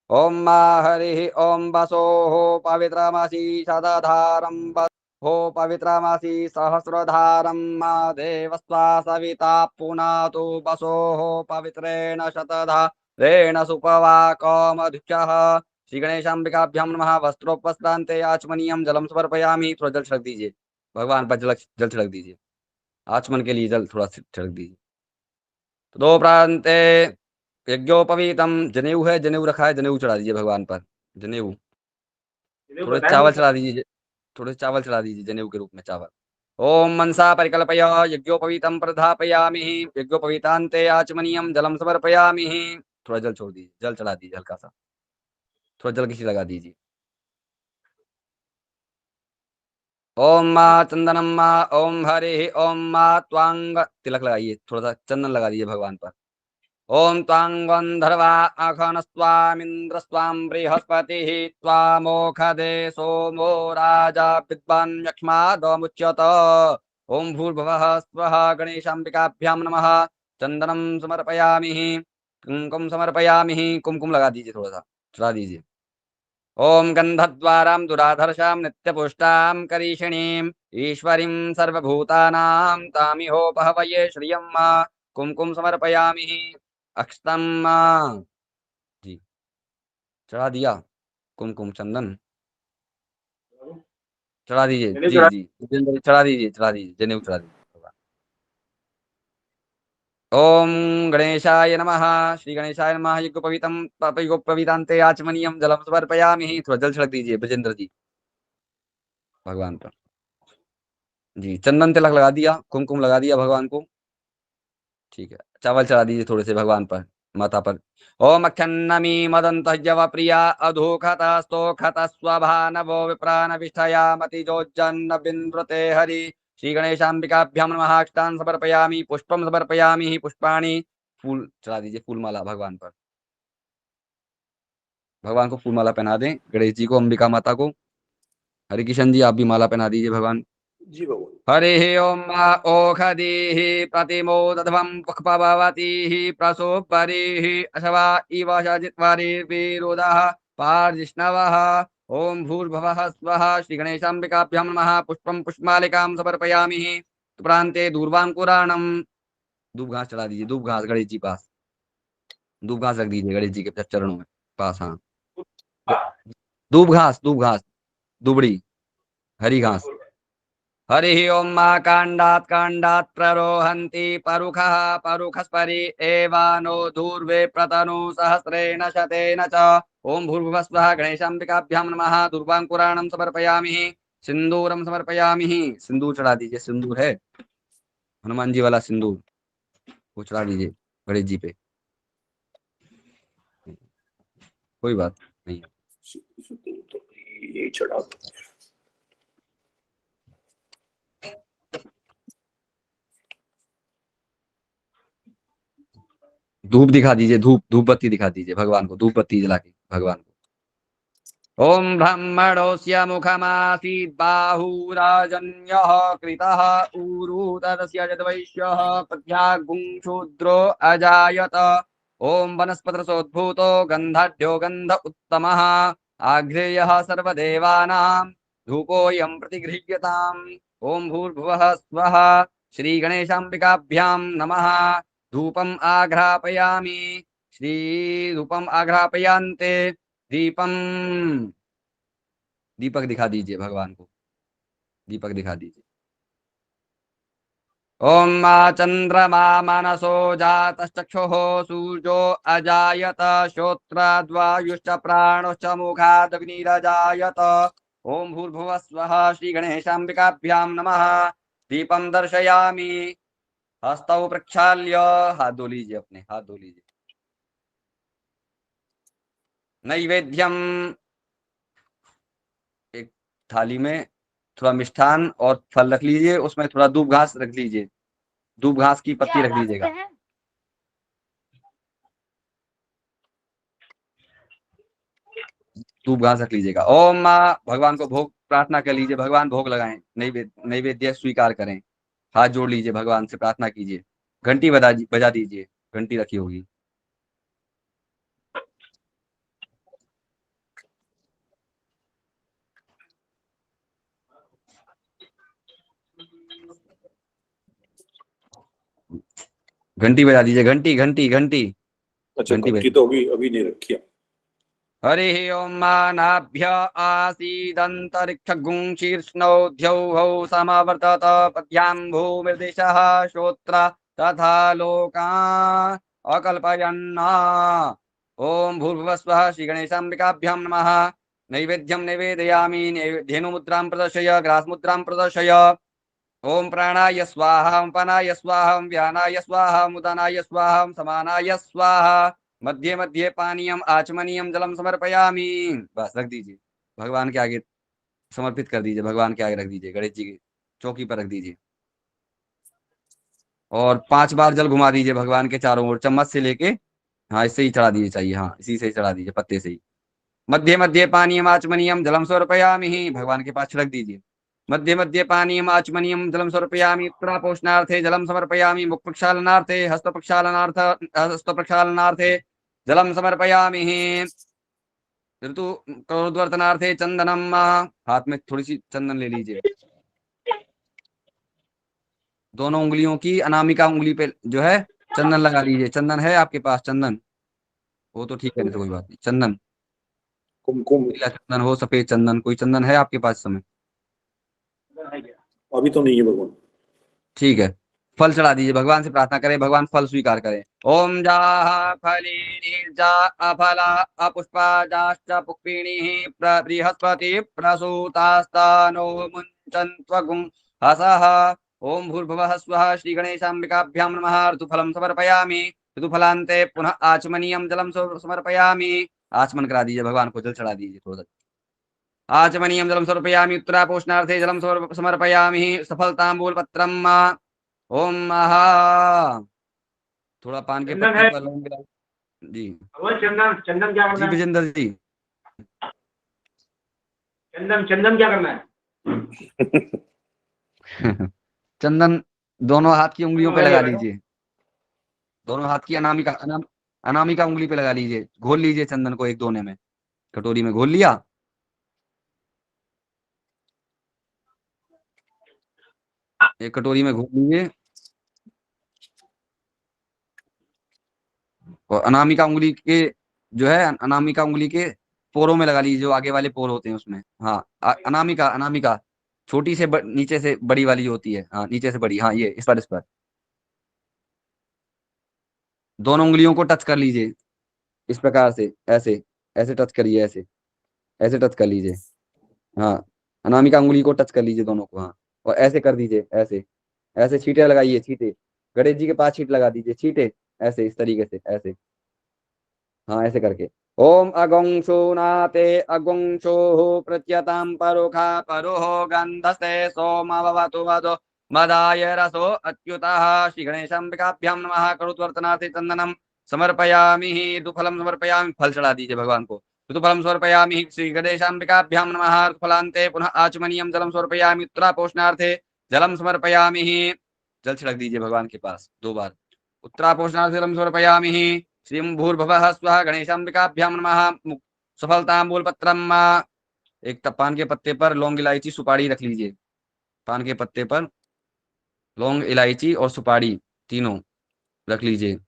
ओम मा हरि ओम वसो पवित्रमासी सदाधारम हो पवित्रमासी सहस्रधारम मा देवस्वा सविता पुनातु वसो पवित्रेण शतधारेण सुपवा कौमधुचः। श्री गणेशाम्बिकाभ्यां नमः। वस्त्रोपस्त्रांते आचमनीयं जलम समर्पयामि। थोड़ा जल छिड़क दीजिए भगवान पर, जल छिड़क दीजिए। आचमन के लिए जल थोड़ा छिड़क दीजिए। तो दो प्रांते यज्ञोपवीतम, जनेऊ है, जनेऊ रखा है, जनेऊ चढ़ा दीजिए भगवान पर। जनेऊ थोड़े चावल चढ़ा दीजिए, थोड़े चावल चढ़ा दीजिए जनेऊ के रूप में चावल। ओम मनसा परिकल्पय यज्ञोपवीतम प्रधापयामि। यज्ञोपवीतांते आचमनीयम जलम समर्पयामि। थोड़ा जल छोड़ दीजिए, जल चढ़ा दीजिए हल्का सा, थोड़ा जल किसी लगा दीजिए। ओम मा चंदनम मा ओम हरि ओम मा त्वांग, तिलक लगाइए, थोड़ा सा चंदन लगा दीजिए भगवान पर। ओम त्वां गंधर्वा अखनस्वामिंद्र स्वाम बृहस्पतिः त्वामोखदे सोमो राजा विद्वान् यक्ष्मादमुच्यत। ओम भूर्भुवः स्वः गणेशाम्बिकाभ्यां नमः। चंदनम समर्पयामि, कुमकुम समर्पयामि। कुमकुम लगा दीजिए, थोड़ा सा चढ़ा दीजिए। ओम गंधद्वारां दुराधर्षां नित्यपुष्टां करीषिणीं ईश्वरीं सर्वभूतानां तामिहोपहवये श्रियं मा। कुमकुम समर्पयामि। अक्षतम जी चढ़ा दिया, कुमकुम चंदन चढ़ा दीजिए। जनेऊ जी चढ़ा। जी चढ़ा दीजिए, चढ़ा दीजिए, जनेऊ चढ़ा दीजिए। ओम गणेशाय नमः। श्री गणेशाय नमः। यज्ञोपवीतांते आचमनीयं जलम समर्पयामि। थोड़ा जल छिड़क दीजिए ब्रजेंद्र जी भगवान पर। जी चंदन तिलक लगा दिया, कुमकुम लगा दिया भगवान को। ठीक है, चावल चढ़ा दीजिए थोड़े से भगवान पर, माता पर। ओम अक्षन्नमी मदंत जव प्रिया अधोखत स्तोखत स्वभानवो विप्रान विष्ठया मतिजोज्जन्न बिंद्रते हरि। श्री गणेशाम्बिकाभ्यां नमः। अष्टान समर्पयामि, पुष्पम समर्पयामि, पुष्पाणि। फूल चढ़ा दीजिए, फूलमाला भगवान पर। भगवान को फूलमाला पहना दें, गणेश जी को, अंबिका माता को। हरि किशन जी आप भी माला पहना दीजिए भगवान। जी भगवान। हरि ओम ओखदीः प्रतिमोदध्वं पुष्पभवतीः प्रसोपरिः अशवा इव शजित्वरिर्विरोधः पार्जिष्णवः। ओम भूर्भुवः स्वः। श्री गणेशाम्बिकाभ्यां नमः। पुष्पं पुष्पमालिकां समर्पयामि। प्रान्ते दूर्वांकुराणं, धूप घास चढ़ा दीजिए, धूप घास गणेश जी पास, धूप घास रख दीजिए गणेश जी के चरणों में पास। हाँ धूप घास, धूप घास, दुबड़ी हरी घास। हरि ओम मा कांडात कांडात प्ररोहन्ति परुखः परुखस्परि एवानो दूर्वे प्रतनु सहस्रेण शतेन च। ओम भूर्भुवस्वः। गणेशाम्बिकाभ्यां नमः। दुर्वांकुराणं समर्पयामि। सिंदूरम समर्पयामि। सिंदूर चढ़ा दीजिए, सिंदूर है हनुमान जी वाला सिंदूर, वो चढ़ा दीजिए गणेश जी पे, कोई बात नहीं। ये चढ़ा दो। धूप दिखा दीजिए, धूप धूप बत्ती दिखा दीजिए भगवान को, धूप बत्ती जला के भगवान को। ओम ब्रह्मणोऽस्य मुखमासीत् बाहुराजन्यः कृतः ऊरू तदस्य यद्वैश्यः प्रत्यागुं शूद्रो अजायत। ओम वनस्पतिरसोद्भूतो गन्धढ्यो गन्ध उत्तमः आघ्रेयः सर्वदेवानां धूपोऽयं प्रतिगृह्यताम्। ओम भूर्भुवः स्वः श्री गणेशाम्बिकाभ्यां नमः। धूपम् आघ्रापयामि। श्री धूपम् आघ्रापयान्ते। दीपम दीपक दिखा दीजिए भगवान को, दीपक दिखा दीजिए। ओम मा चंद्रमा मनसो जातश्चक्षुः सूर्यो अजायत श्रोत्राद्वायुश्च प्राणश्च मुखादग्निरजायत। ओम भूर्भुवः स्वः श्री गणेशाम्बिकाभ्यां नमः। दीपम दर्शयामि। हस्तौ प्रक्षाल्य, हाथ धो लीजिए, अपने हाथ धो लीजिए। नैवेद्यम, एक थाली में थोड़ा मिष्ठान और फल रख लीजिए, उसमें थोड़ा दूब घास रख लीजिए, दूब घास की पत्ती रख लीजिएगा। दूब घास रख लीजिएगा। ओम माँ, भगवान को भोग प्रार्थना कर लीजिए, भगवान भोग लगाएं, नैवेद्य स्वीकार करें। हाथ जोड़ लीजिए, भगवान से प्रार्थना कीजिए। घंटी बजा दीजिए, घंटी रखी होगी। घंटी बजा दीजिए, घंटी घंटी घंटी। अच्छा, घंटी घंटी तो अभी नहीं रखी है। हरि ओम मानाभ्य आसीदंतरिक्षगुं शीर्ष्णौ द्यौः समवर्तत पद्यां भूमिर्दिशः श्रोत्र तथा लोकान् अकल्पयन्। ओम भूर्भुवस्वः श्री गणेशाम्बिकाभ्यां नमः। नैवेद्यं निवेदयामि। धेनुमुद्रां प्रदर्शय, ग्रासमुद्रां प्रदर्शय। ओम प्राणाय स्वाहा, पनाय स्वाहा, व्यानाय स्वाहा, मुदानाय स्वाहा, समानाय स्वाहा। मध्य मध्य पानीयम आचमनीयम जलम समर्पयामि। बस रख दीजिए, भगवान के आगे समर्पित कर दीजिए, भगवान के आगे रख दीजिए, गणेश जी की चौकी पर रख दीजिए। और 5 बार जल घुमा दीजिए भगवान के चारों ओर, चम्मच से लेके, हाँ इससे ही चढ़ा दीजिए, चाहिए, हाँ इसी से ही चढ़ा दीजिए, पत्ते से ही। मध्य मध्य पानीयम आचमनीयम जलम समर्पयामि, भगवान के पास छिड़क दीजिए। मध्य मध्य पानीयम आचमनीयम जलम समर्पयामि। उत्तरापोषणार्थे जलम समर्पयामि। मुख प्रक्षालनार्थे हस्त प्रक्षालनार्थे जलम समर्पयामि। ऋतु क्रोधवर्तनार्थे चंदनम, हाथ में थोड़ी सी चंदन ले लीजिए। दोनों उंगलियों की अनामिका उंगली पे जो है चंदन लगा लीजिए। चंदन है आपके पास? चंदन वो तो ठीक है, नहीं तो कोई बात नहीं। चंदन, कुमकुम पीला चंदन हो, सफेद चंदन, कोई चंदन है आपके पास इस समय? अभी तो नहीं है भगवान। ठीक है, फल चढ़ा दीजिए, भगवान से प्रार्थना करें, भगवान फल स्वीकार करें। ओम जा फली निर्जा अफला अपुष्पा जाश्च पुष्पिणी बृहस्पति प्रसूतास्तानो मुञ्चन्त्वगुं हसः। ओम भूर्भुवः स्वः श्री गणेशाम्बिकाभ्यां नमः। ऋतुफलं समर्पयामि। ऋतुफलान्ते पुनः आचमनीयं जलम समर्पयामि। आचमन करा दीजिए, भगवान को जल चढ़ा दीजिए थोड़ा। आचमनीयं जलम समर्पयामि। उत्तरापोषणार्थे जलम समर्पयामि। सफलताम्बूलपत्रम्। ओम महा, थोड़ा पान के चंदन पत्ते है पर लौंग मिला जी। भगवान, चंदन चंदन क्या जी करना है? विजेंद्र जी, चंदन चंदन क्या करना है? चंदन दोनों हाथ की उंगलियों पे लगा लीजिए, दोनों हाथ की अनामिका उंगली पे लगा लीजिए। घोल लीजिए चंदन को एक दोने में, कटोरी में घोल लिया। एक कटोरी में घोल लीजिए और अनामिका उंगली के जो है, अनामिका उंगली के पोरों में लगा लीजिए, जो आगे वाले पोर होते हैं उसमें। हाँ अनामिका, अनामिका छोटी से नीचे से बड़ी वाली जो होती है, हाँ नीचे से बड़ी, हाँ ये इस पर दोनों उंगलियों को टच कर लीजिए इस प्रकार से, ऐसे ऐसे टच करिए, ऐसे ऐसे टच कर लीजिए। हाँ अनामिका उंगली को टच कर लीजिए दोनों को, हाँ और ऐसे कर दीजिए, ऐसे ऐसे छींटे लगाइए, छींटे गणेश जी के पास छींट लगा दीजिए, छींटे ऐसे इस तरीके से, ऐसे हाँ ऐसे करके। ओम अगुंशो नाते अगुंशो प्रत्यतां परोखा परोह गंधस्ते सोमवतु वदो मदाय रसो अच्युतः। श्री गणेशाम्बिकाभ्यां नमः। करुत्वर्तनार्थे चंदनम समर्पयामि। ऋतुफलम समर्पयामि, फल चढ़ा दीजिए भगवान को। ऋतुफलम समर्पयामि। श्री गणेशाम्बिकाभ्यां नमः। ऋतुफलान्ते पुनः आचमनीयं जलम समर्पयामि। उत्तरापोषणार्थे जलम समर्पयामि। जल छिड़क दीजिए भगवान के पास 2 बार। उत्तरापोषणार्थे जलम समर्पयामि। श्रीं भूर्भुवः स्वः गणेशाम्बिकाभ्यां नमः। सफलताम्बूलपत्रम, एक पान के पत्ते पर लौंग इलायची सुपारी रख लीजिए। पान के पत्ते पर लौंग इलायची और सुपारी तीनों रख लीजिए।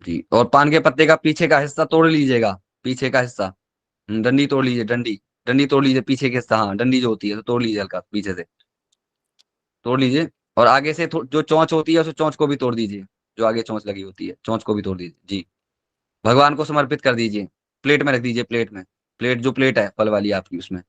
जी, और पान के पत्ते का पीछे का हिस्सा तोड़ लीजिएगा। पीछे का हिस्सा डंडी तोड़ लीजिए। डंडी डंडी तोड़ लीजिए, पीछे के हिस्सा, हाँ डंडी जो होती है तो तोड़ लीजिए, हल्का पीछे से तोड़ लीजिए। और आगे से जो चोंच होती है उस चोंच को भी तोड़ दीजिए। जो आगे चोंच लगी होती है चोंच को भी तोड़ दीजिए। जी, भगवान को समर्पित कर दीजिए। प्लेट में रख दीजिए। प्लेट में, प्लेट जो प्लेट है फल वाली आपकी, उसमें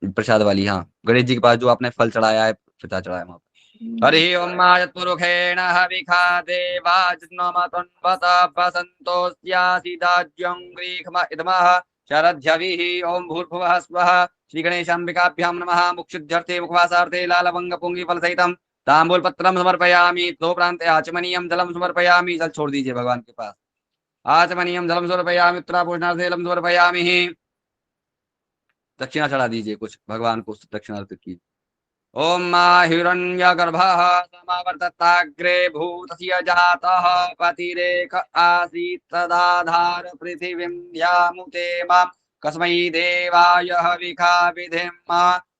प्रसाद वाली, हाँ गणेश जी के पास जो आपने फल चढ़ाया है, प्रसाद चढ़ाया है वहां पर। हरि ओम मायत्पुरुषेण हविखा देवा जिन्नमतन्वत वसन्तोऽस्यासिदाज्यं ग्रीखम इदमः शरध्यभिः। ओम भूर्भुवः स्वः श्री गणेशाम्बिकाभ्यां नमः। मुक्षुध्यर्थे मुखवासार्थे लालभंग फल सहितम तांबूलपत्रम समर्पयामि। दो प्रांते आचमनीयम जलम समर्पयामि। जल छोड़ दीजिए भगवान के पास। आचमनीयम जलम समर्पयामि। उत्तराभूषणार्थे जलम समर्पयामि। दक्षिणा चढ़ा दीजिए कुछ भगवान को, दक्षिणा अर्पित कीजिए। ओम मां हिरण्यगर्भः समावर्तताग्रे भूतस्य जातः पतिरेक आसीत् तदाधार पृथिवीं ध्यामुते मां कस्मै देवाय हविखा विधेम।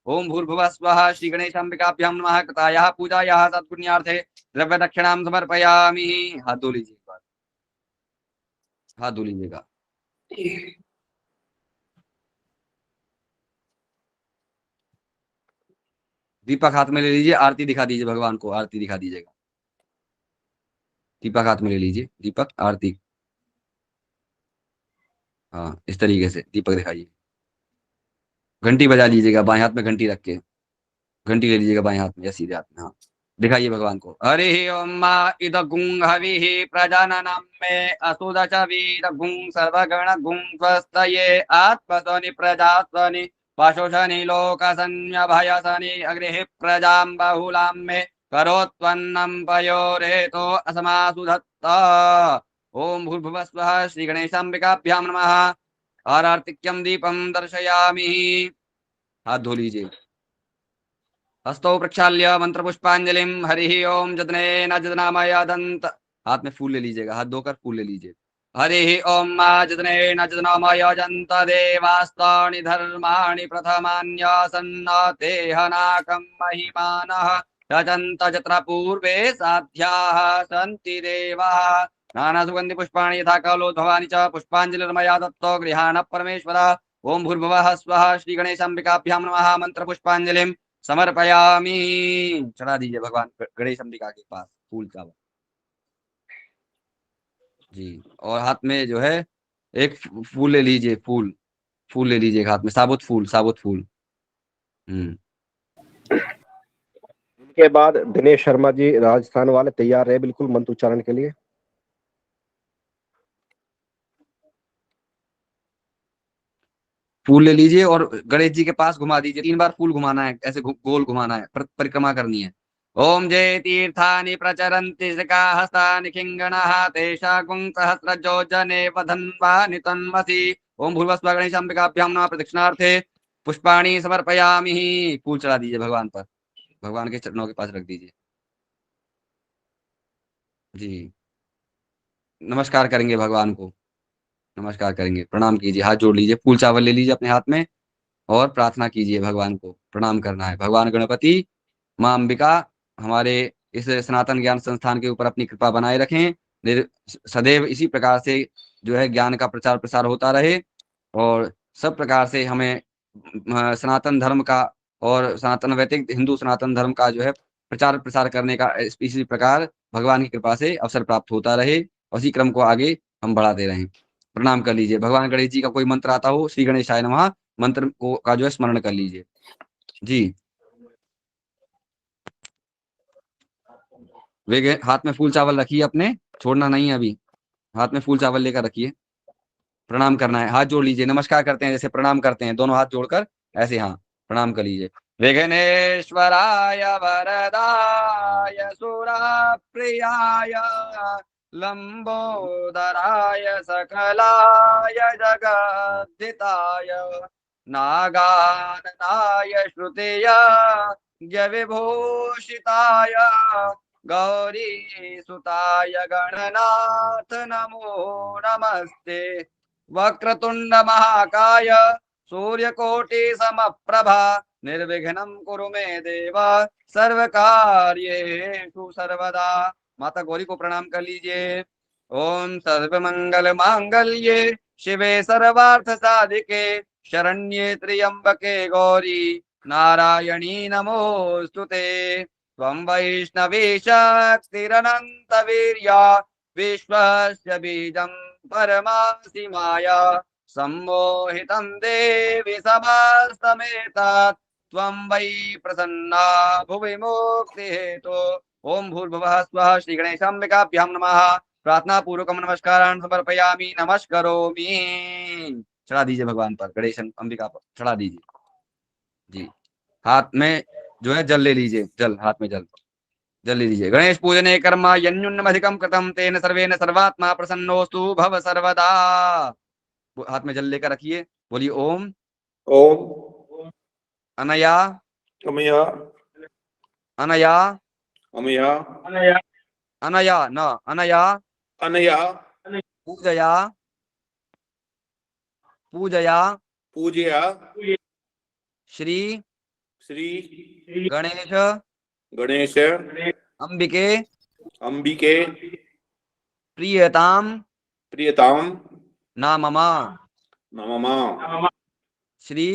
ओम भूर्भुवः स्वः श्री गणेशाम्बिकाभ्यां नमः। कृतायाः पूजायाः सत्पुण्यार्थे द्रव्य दक्षिणां समर्पयामि। हाथ धो लीजिए, हाथ धो लीजिएगा। दीपक हाथ में ले लीजिए। आरती दिखा दीजिए भगवान को, आरती दिखा दीजिएगा। दीपक हाथ में ले लीजिए, दीपक आरती, हाँ इस तरीके से दीपक दिखाइए। घंटी बजा लीजिएगा, बाएं हाथ में घंटी रख के घंटी ले लीजिएगा बाएं हाथ में या सीधे हाथ में, हाँ दिखाइए भगवान को। हरि ओम इदगुं हविः प्रजननं मे असुदश वीरगुं सर्वगण गुं स्वस्तये आत्मसनि प्रजासनि पशुशनि लोकसन्यभयसनि अग्रिः प्रजां बहुलां मे करोत्वन्नं पयोरेतो असमासु धत्त। ओम भूर्भुवः स्वः श्री गणेशाम्बिकाभ्यां नमः। आरार्तिक्यं दीपं दर्शयामि। हाथ धो लीजिए। हस्तौ प्रक्षाल्य मंत्र पुष्पांजलिम। हरि ओम जतनेन जतनामयादंत। हाथ में फूल ले लीजिएगा, हाथ धोकर फूल ले लीजिए। हरि ओम मा जतनेन जतनामयाजंत देवास्तानि धर्माणि प्रथमान्यासन्नतेहनाकं महिमानः रचन्त जत्र पूर्वे साध्याः सन्ति देवाः। नाना सुगंधि पुष्पाणि यथा कलोद्भवानि च पुष्पांजलिर्मया दत्तो गृहाण परमेश्वरः। ओम भूर्भुवः स्वः श्री गणेशाम्बिकाभ्यां नमः। मंत्र पुष्पांजलिम समर्पयामि। चढ़ा दीजिए भगवान गणेश अंबिका के पास फूल चावल। जी, और हाथ में जो है एक फूल ले लीजिए। फूल ले लीजिए हाथ में, साबुत फूल, साबुत फूल। इनके बाद दिनेश शर्मा जी राजस्थान वाले तैयार रहे बिल्कुल मंत्र उच्चारण के लिए। फूल ले लीजिए और गणेश जी के पास घुमा दीजिए। 3 बार फूल घुमाना है, ऐसे गोल घुमाना है, परिक्रमा करनी है। ओम जय तीर्थानि प्रचरन्ति हस्तानि किंगणः तेषां सहस्रजो जने वधन्वानि तन्मसि। ओम भूर्भुवः स्वः गणेशाम्बिकाभ्यां नमः। प्रदक्षिणार्थे पुष्पाणि समर्पयामि। फूल चढ़ा दीजिए भगवान पर, भगवान के चरणों के पास रख दीजिए। जी, नमस्कार करेंगे भगवान को, नमस्कार करेंगे, प्रणाम कीजिए, हाथ जोड़ लीजिए, फूल चावल ले लीजिए अपने हाथ में और प्रार्थना कीजिए। भगवान को प्रणाम करना है। भगवान गणपति, माँ अंबिका हमारे इस सनातन ज्ञान संस्थान के ऊपर अपनी कृपा बनाए रखें। सदैव इसी प्रकार से जो है ज्ञान का प्रचार प्रसार होता रहे और सब प्रकार से हमें सनातन धर्म का और सनातन वैदिक हिंदू सनातन धर्म का जो है प्रचार प्रसार करने का इसी प्रकार भगवान की कृपा से अवसर प्राप्त होता रहे और इसी क्रम को आगे हम बढ़ाते रहें। प्रणाम कर लीजिए। भगवान गणेश जी का कोई मंत्र आता हो, श्री गणेशाय नमः मंत्र को का जो है स्मरण कर लीजिए। जी, वे हाथ में फूल चावल रखिए अपने, छोड़ना नहीं है अभी। हाथ में फूल चावल लेकर रखिए। प्रणाम करना है, हाथ जोड़ लीजिए, नमस्कार करते हैं जैसे प्रणाम करते हैं, दोनों हाथ जोड़कर ऐसे, हाँ प्रणाम कर लीजिए। विघ्नेश्वराय वरदाय सुरप्रियाय लंबोदराय सकलाय जगद्धिताय नागाननाय श्रुतेय विभूषिताय गौरी सुताय गणनाथ नमो नमस्ते। वक्रतुंड महाकाय सूर्यकोटि समप्रभा निर्विघ्नं कुरु मे देव सर्वकार्येषु सर्वदा। माता गौरी को प्रणाम कर लीजिए। ओम सर्वमंगल मांगल्ये शिवे सर्वार्थ साधिके शरण्ये त्र्यंबके गौरी नारायणी नमोस्तुते। त्वं वैष्णवी शक्तिरनंत वीर्या विश्वस्य बीजं परमासि माया सम्मोहितं देवि समस्तमेतत् त्वं वै प्रसन्ना भुवि मुक्ति हेतु। ओम भूर्भुवः स्वः श्री गणेशाम्बिकाभ्यां नमः। प्रार्थना पूर्वकम नमस्कारान् समर्पयामि नमस्करोमि। चढ़ा दीजिए भगवान पर, गणेश अंबिका पर चढ़ा दीजिए जी। हाथ में जो है जल ले लीजिए, जल हाथ में जल ले लीजिए। गणेश पूजने कर्म यन्युन्नमधिकं कृतं तेन सर्वेन सर्वात्मा प्रसन्नोस्तु भव सर्वदा। हाथ में जल लेकर रखिए, बोलिए ओम ओम अनया अमया अनया अमया अनया न अनया अनया पूजया पूजया पूजया श्री श्री गणेश गणेश अंबिके अंबिके प्रियताम प्रियताम नाममा। नमः। श्री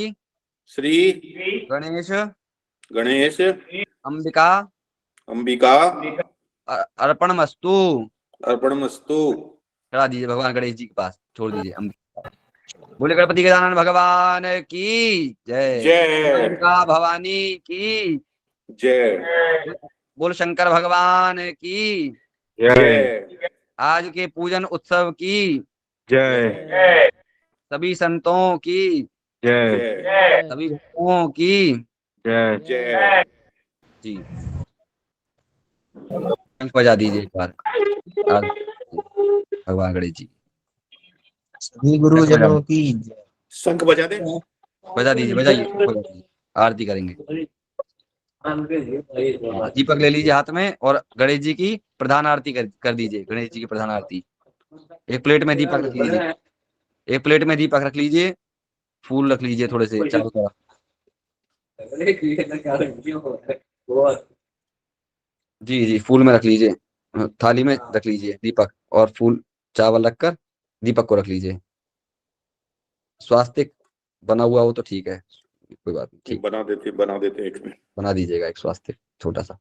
श्री गणेश गणेश अंबिका अंबिका अर्पणमस्तु। अर्पणमस्तु। चढ़ा दीजिए भगवान गणेश जी के पास, छोड़ दीजिए अंबिका। बोले गणपति गजानन भगवान की जय। जय अंबिका भवानी की जय बोल शंकर भगवान की जय आज के पूजन उत्सव की जय सभी संतों की जय सभी भक्तों की जय जी। शंख बजा दीजिए एक बार आज भगवान गणेश जी। सभी गुरुजनों की शंख बजा दे। बजा दीजिए, बजाइए, आरती करेंगे। दीपक ले लीजिए हाथ में और गणेश जी की प्रधान आरती कर दीजिए। गणेश जी की प्रधान आरती एक प्लेट में दीपक रख लीजिए, एक प्लेट में दीपक रख लीजिए, फूल रख लीजिए थोड़े से चारों तरफ। जी जी फूल में रख लीजिए, थाली में रख लीजिए दीपक और फूल चावल रखकर दीपक को रख लीजिए। स्वास्तिक बना हुआ हो तो ठीक है, कोई बात नहीं, ठीक बना देते एक में बना दीजिएगा एक स्वास्तिक छोटा सा,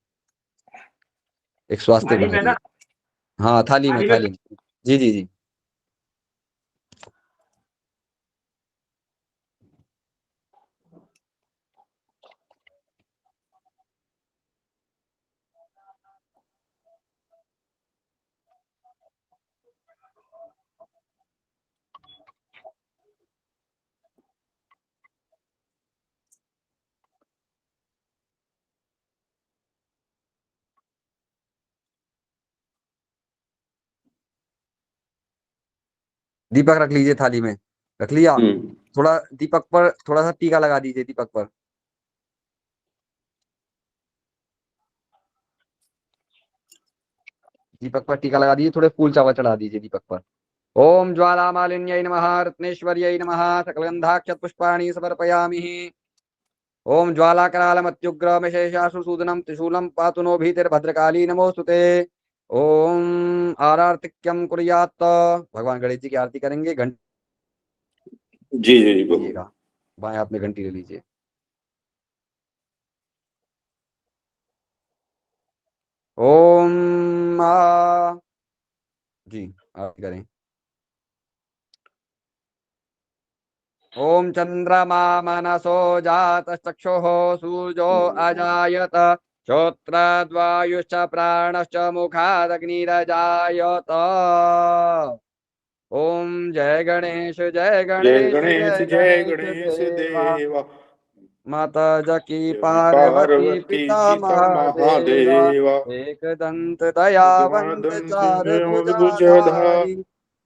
एक स्वास्तिक थाली बना में ना? दीजिए। हाँ थाली में, थाली में। जी जी जी दीपक रख लीजिए, थाली में रख लिया। थोड़ा दीपक पर थोड़ा सा टीका लगा दीजिए, दीपक पर टीका लगा दीजिए, थोड़े फूल चावल चढ़ा दीजिए दीपक पर। ओम ज्वाला मालिन्यै नमः, रत्नेश्वर्यै नमः, सकलगंधाक्ष पुष्पाणि समर्पयामि। ओम ज्वाला करालमत्युग्रमशेषाशुसूदनं त्रिशूलं पातु नो भीतिर्भद्रकाली नमोस्तुते। ओम आरार्तिक्यम कुर्यात्। भगवान गणेश जी की आरती करेंगे। घंटी जी जी लीजिएगा, बाएं हाथ में घंटी ले लीजिए। ओम जी आरती करें। ओम चंद्रमा मनसो जातश्चक्षुः सूर्यो अजायत श्रोत्रद्वायुश्च प्राणश्च मुखादग्निरजायत। ओम जय गणेश जय गणेश जय गणेश देवा। माता जकी पार्वती पिता महादेवा एक दंत दयावंत चार भुजाधारी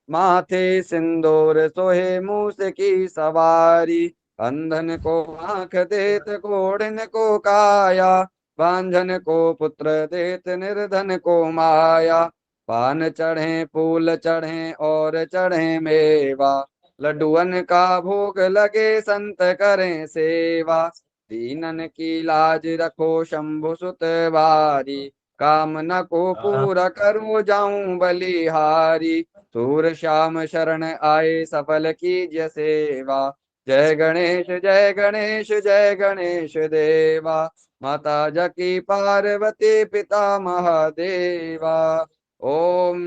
माथे सिंदूर सोहे मूस की सवारी अंधन को आंख देत कोढ़िन को काया, बांझन को पुत्र देत निर्धन को माया। पान चढ़े फूल चढ़े और चढ़े मेवा, लड्डुअन का भोग लगे संत करें सेवा। दीनन की लाज रखो शंभु सुत बारी, कामना को पूरा करूं जाऊं बलिहारी। सूर श्याम शरण आए सफल कीजिए सेवा, जय गणेश जय गणेश जय गणेश देवा। माता जकी पार्वती पिता महादेवा। ओम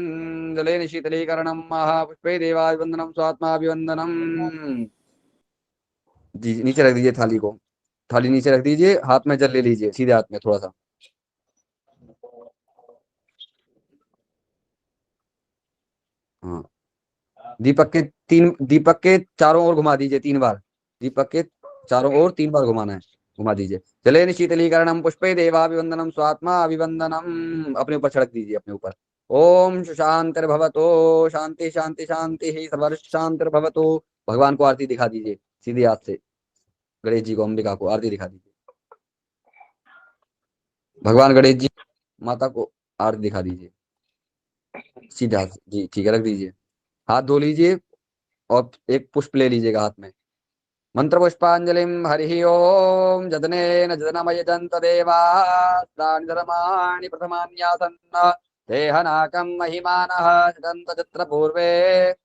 जलेन शीतलीकरणम महापुष्पे देवाभिवंदनम स्वात्माभिवंदनम। जी नीचे रख दीजिए थाली को, थाली नीचे रख दीजिए, हाथ में जल ले लीजिए, सीधे हाथ में थोड़ा सा। हाँ, दीपक के चारों ओर घुमा दीजिए 3 बार, दीपक के चारों ओर 3 बार घुमाना है, घुमा दीजिए। जलेन शीतलीकरणम पुष्पे देवाभिवंदनम स्वात्मा अभिवंदनम। अपने ऊपर छिड़क दीजिए, अपने ऊपर। ओम शांतिर्भवतो, शांति शांति शांति ही सर्वर्ष शांतिर्भवतो। भगवान को आरती दिखा दीजिए सीधे हाथ से, गणेश जी को, अंबिका को आरती दिखा दीजिए। भगवान गणेश जी माता को आरती दिखा दीजिए सीधे हाथ से। जी ठीक है, रख दीजिए, हाथ धो लीजिए और एक पुष्प ले लीजिएगा हाथ में। मंत्र पुष्पांजलिम हरि ओम जदनेन जदनमय जंत देवानि धर्माणि प्रथमान्यासन्न देहनाकं महिमानः जदन्त तत्र पूर्वे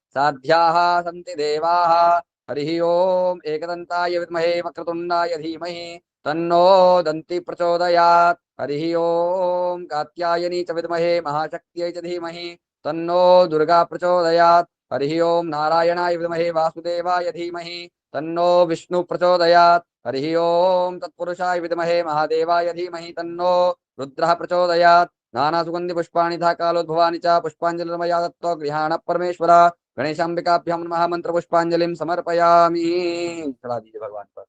साध्याः सन्ति देवाः। हरि ओम एकदन्ताय विद्महे वक्रतुण्डाय धीमहि तन्नो दन्ति प्रचोदयात्। हरि ओम कात्यायनी च विद्महे महाशक्त्यै च धीमहि तन्नो दुर्गा प्रचोदयात्। हरि ओम नारायणाय विद्महे वासुदेवाय धीमहि तन्नो विष्णु प्रचोदयात्। हरि ओम तत्पुरुषाय विद्महे महादेवाय धीमहि तन्नो रुद्रः प्रचोदयात्। नाना सुगंधि पुष्पाणि तथा कालोद्भवानि च पुष्पांजलिर्मया दत्त्वा गृहाण परमेश्वर। गणेशांबिकाभ्यां नमः। मंत्र पुष्पांजलिं समर्पयामि। चढ़ा दीजिए भगवान पर,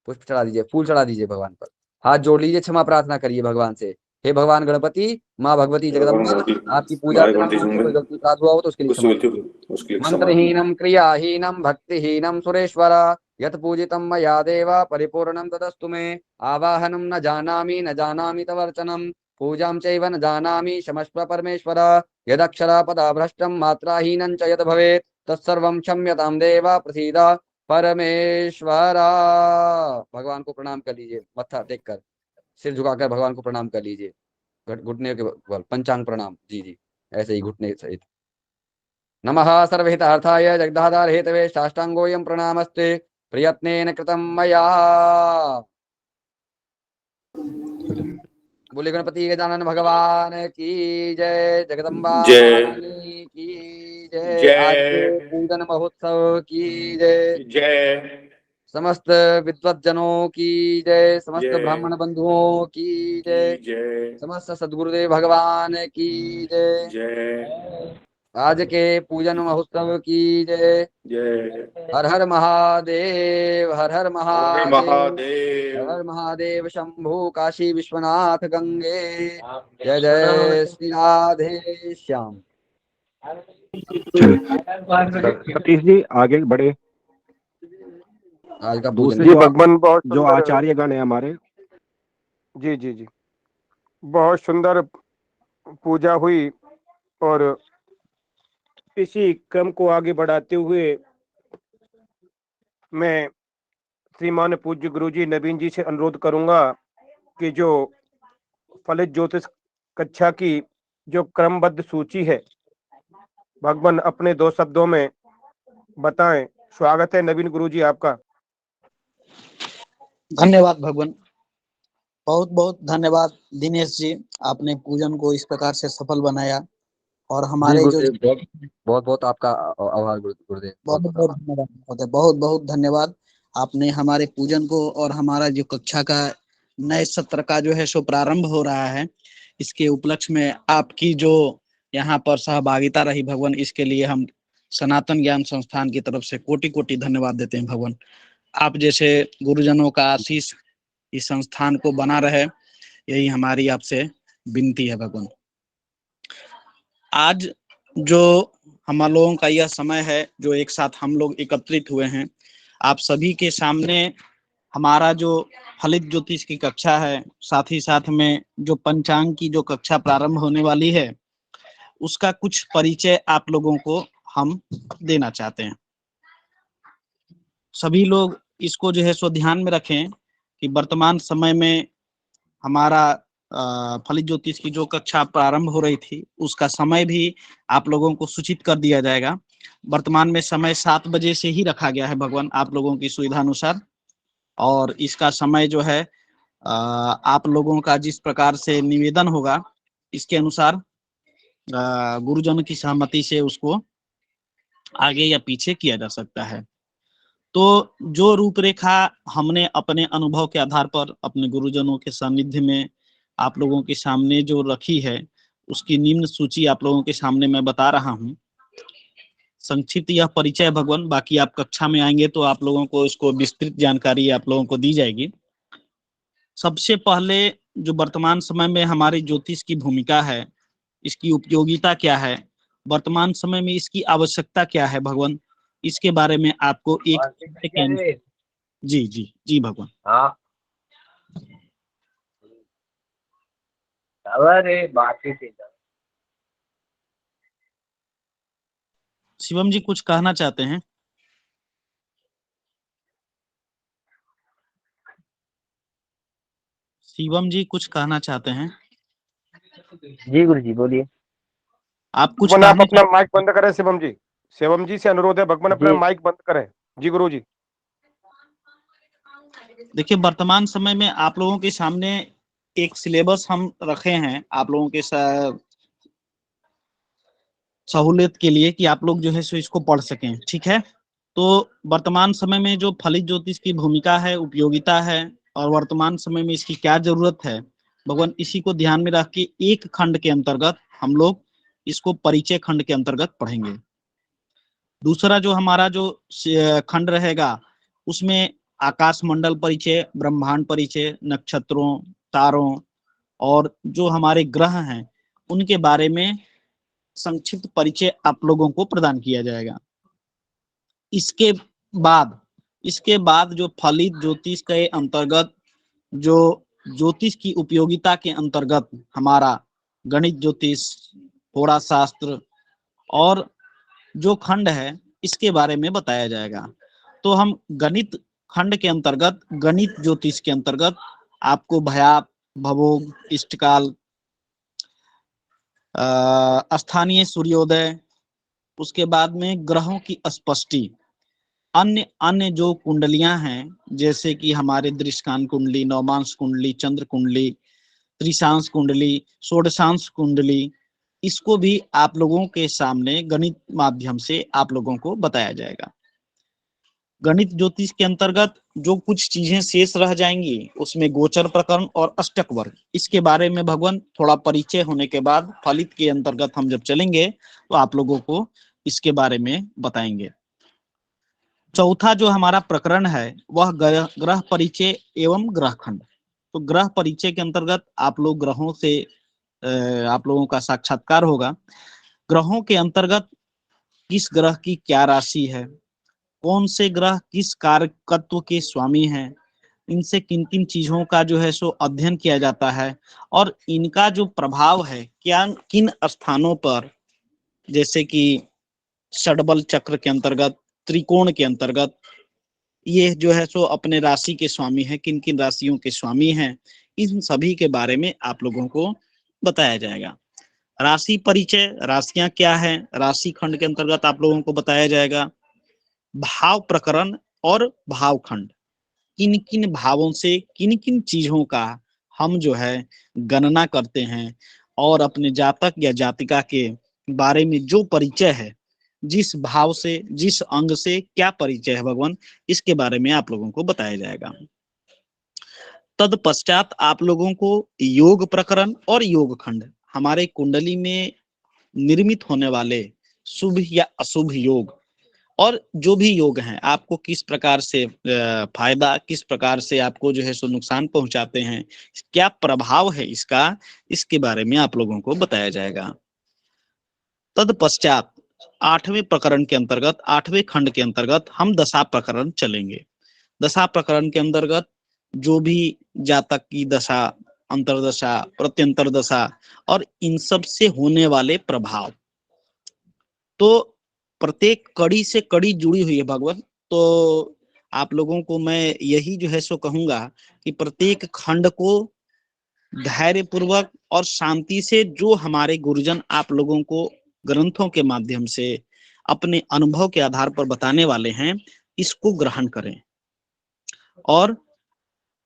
पुष्प चढ़ा दीजिए, फूल चढ़ा दीजिए भगवान पर। हाथ जोड़ लीजिए, क्षमा प्रार्थना करिए भगवान से। हे भगवान गणपति, माँ भगवती जगदम्बा, आपकी पूजा अर्चना में हमसे कोई गलती प्राप्त हुआ हो तो उसके लिए क्षमा कीजिए। मंत्रहीनम क्रियाहीनम भक्तिहीनम सुरेश्वर, यत पूजितम मया देव परिपूर्णम तदस्तु मे। आवाहनम न जानामि तवर्चनम, पूजां चैव न जानामि क्षमस्व परमेश्वर। यदक्षरा पदभ्रष्टं मात्राहीनं च यद भवेत् तत्सर्वं क्षम्यतां देव प्रसीद परमेश्वरा। भगवान को प्रणाम कर लीजिए, मत्था टेक कर, सिर झुकाकर भगवान को प्रणाम कर लीजिए, घुटने के बल, पंचांग प्रणाम। जी जी ऐसे ही घुटने सहित। नमः सर्वहितार्थाय जगदाधार हेतवे साष्टांगोऽयं प्रणामस्ते प्रयत्नेन कृतं मया। बोले गणपति गजानन भगवान की जय, जगदम्बा जय महारानी की जय, आज के पूजन महोत्सव की जय, जय समस्त विद्वज्जनों की जय, समस्त जय ब्राह्मण बंधुओं की जय, जय समस्त सद्गुरुदेव भगवान की जय, जय आज के पूजन महोत्सव की जय। जय। हर हर महादेव, हर हर हर महादेव, महादेव। हर हर महादेव शंभु काशी विश्वनाथ गंगे। जय जय श्री राधे श्याम। सतीश जी आगे बढ़े। आज का पूजन दूसरे जी जो भगवान बहुत जो सुंदर। आचार्यगण है हमारे, जी जी जी बहुत सुंदर पूजा हुई और इसी क्रम को आगे बढ़ाते हुए मैं श्रीमान पूज्य गुरुजी नवीन जी से अनुरोध करूंगा कि जो फलित ज्योतिष कक्षा की जो क्रमबद्ध सूची है भगवान अपने 2 शब्दों में बताएं। स्वागत है नवीन गुरुजी आपका। धन्यवाद भगवान, बहुत बहुत धन्यवाद दिनेश जी, आपने पूजन को इस प्रकार से सफल बनाया और हमारे जो बहुत बहुत आपका आभार गुरुदेव। बहुत बहुत धन्यवाद, बहुत बहुत धन्यवाद। आपने हमारे पूजन को और हमारा जो कक्षा का नए सत्र का जो है सो प्रारंभ हो रहा है, इसके उपलक्ष्य में आपकी जो यहाँ पर सहभागिता रही भगवान, इसके लिए हम सनातन ज्ञान संस्थान की तरफ से कोटि कोटि धन्यवाद देते हैं भगवान। आप जैसे गुरुजनों का आशीष इस संस्थान को बना रहे, यही हमारी आपसे विनती है भगवान। आज जो हम लोगों का यह समय है जो एक साथ हम लोग एकत्रित हुए हैं, आप सभी के सामने हमारा जो फलित ज्योतिष की कक्षा है, साथ ही साथ में जो पंचांग की जो कक्षा प्रारंभ होने वाली है, उसका कुछ परिचय आप लोगों को हम देना चाहते हैं। सभी लोग इसको जो है सो ध्यान में रखें कि वर्तमान समय में हमारा फलित ज्योतिष की जो कक्षा प्रारंभ हो रही थी, उसका समय भी आप लोगों को सूचित कर दिया जाएगा। वर्तमान में समय 7 बजे से ही रखा गया है भगवान, आप लोगों की सुविधा अनुसार। और इसका समय जो है आप लोगों का जिस प्रकार से निवेदन होगा, इसके अनुसार गुरुजन की सहमति से उसको आगे या पीछे किया जा सकता है। तो जो रूपरेखा हमने अपने अनुभव के आधार पर अपने गुरुजनों के सानिध्य में आप लोगों के सामने जो रखी है, उसकी निम्न सूची आप लोगों के सामने मैं बता रहा हूँ। संक्षिप्त यह परिचय भगवान, बाकी आप कक्षा में आएंगे तो आप लोगों को इसको विस्तृत जानकारी आप लोगों को दी जाएगी। सबसे पहले जो वर्तमान समय में हमारी ज्योतिष की भूमिका है, इसकी उपयोगिता क्या है, वर्तमान समय में इसकी आवश्यकता क्या है भगवान, इसके बारे में आपको एक जी भगवान। हाँ अरे बात ही थी। शिवम जी कुछ कहना चाहते हैं? शिवम जी कुछ कहना चाहते हैं? जी गुरु जी बोलिए। आप कुछ भगवान आप कहना अपना माइक बंद करें। शिवम जी से अनुरोध है, भगवान अपना जी। माइक बंद करें। जी गुरु जी। देखिए, वर्तमान समय में आप लोगों के सामने एक सिलेबस हम रखे हैं आप लोगों के सहूलियत के लिए कि आप लोग जो है सो इसको पढ़ सकें, ठीक है। तो वर्तमान समय में जो फलित ज्योतिष की भूमिका है, उपयोगिता है, और वर्तमान समय में इसकी क्या जरूरत है भगवान, इसी को ध्यान में रख के एक खंड के अंतर्गत हम लोग इसको परिचय खंड के अंतर्गत पढ़ेंगे। दूसरा जो हमारा जो खंड रहेगा, उसमें आकाश मंडल परिचय, ब्रह्मांड परिचय, नक्षत्रों, तारों और जो हमारे ग्रह हैं, उनके बारे में संक्षिप्त परिचय आप लोगों को प्रदान किया जाएगा। इसके बाद जो फलित ज्योतिष के अंतर्गत जो ज्योतिष की उपयोगिता के अंतर्गत हमारा गणित ज्योतिष, होरा शास्त्र और जो खंड है, इसके बारे में बताया जाएगा। तो हम गणित खंड के अंतर्गत, गणित ज्योतिष के अंतर्गत आपको भयाप, भवोग, इष्टकाल, स्थानीय सूर्योदय, उसके बाद में ग्रहों की स्पष्टि, अन्य जो कुंडलियां हैं, जैसे कि हमारे दृष्टान कुंडली, नवमांश कुंडली, चंद्र कुंडली, त्रिशांश कुंडली, षोडशांश कुंडली, इसको भी आप लोगों के सामने गणित माध्यम से आप लोगों को बताया जाएगा। गणित ज्योतिष के अंतर्गत जो कुछ चीजें शेष रह जाएंगी, उसमें गोचर प्रकरण और अष्टक वर्ग, इसके बारे में भगवान थोड़ा परिचय होने के बाद फलित के अंतर्गत हम जब चलेंगे तो आप लोगों को इसके बारे में बताएंगे। चौथा जो हमारा प्रकरण है वह ग्रह परिचय एवं ग्रह खंड। तो ग्रह परिचय के अंतर्गत आप लोग ग्रहों से आप लोगों का साक्षात्कार होगा। ग्रहों के अंतर्गत किस ग्रह की क्या राशि है, कौन से ग्रह किस कारकत्व के स्वामी हैं, इनसे किन किन चीजों का जो है सो अध्ययन किया जाता है, और इनका जो प्रभाव है क्या किन स्थानों पर, जैसे कि षडबल चक्र के अंतर्गत, त्रिकोण के अंतर्गत, ये जो है सो अपने राशि के स्वामी है, किन किन राशियों के स्वामी हैं, इन सभी के बारे में आप लोगों को बताया जाएगा। राशि परिचय, राशियां क्या है, राशि खंड के अंतर्गत आप लोगों को बताया जाएगा। भाव प्रकरण और भाव खंड, किन किन भावों से किन किन चीजों का हम जो है गणना करते हैं, और अपने जातक या जातिका के बारे में जो परिचय है, जिस भाव से, जिस अंग से क्या परिचय है भगवान, इसके बारे में आप लोगों को बताया जाएगा। तत्पश्चात आप लोगों को योग प्रकरण और योग खंड, हमारे कुंडली में निर्मित होने वाले शुभ या अशुभ योग, और जो भी योग हैं आपको किस प्रकार से फायदा, किस प्रकार से आपको जो है सो नुकसान पहुंचाते हैं, क्या प्रभाव है इसका, इसके बारे में आप लोगों को बताया जाएगा। तत्पश्चात 8वें प्रकरण के अंतर्गत 8वें खंड के अंतर्गत हम दशा प्रकरण चलेंगे। दशा प्रकरण के अंतर्गत जो भी जातक की दशा, अंतरदशा, प्रत्यंतर दशा और इन सब से होने वाले प्रभाव, तो प्रत्येक कड़ी से कड़ी जुड़ी हुई है भगवान। तो आप लोगों को मैं यही जो है सो कहूंगा कि प्रत्येक खंड को धैर्य पूर्वक और शांति से, जो हमारे गुरुजन आप लोगों को ग्रंथों के माध्यम से अपने अनुभव के आधार पर बताने वाले हैं, इसको ग्रहण करें और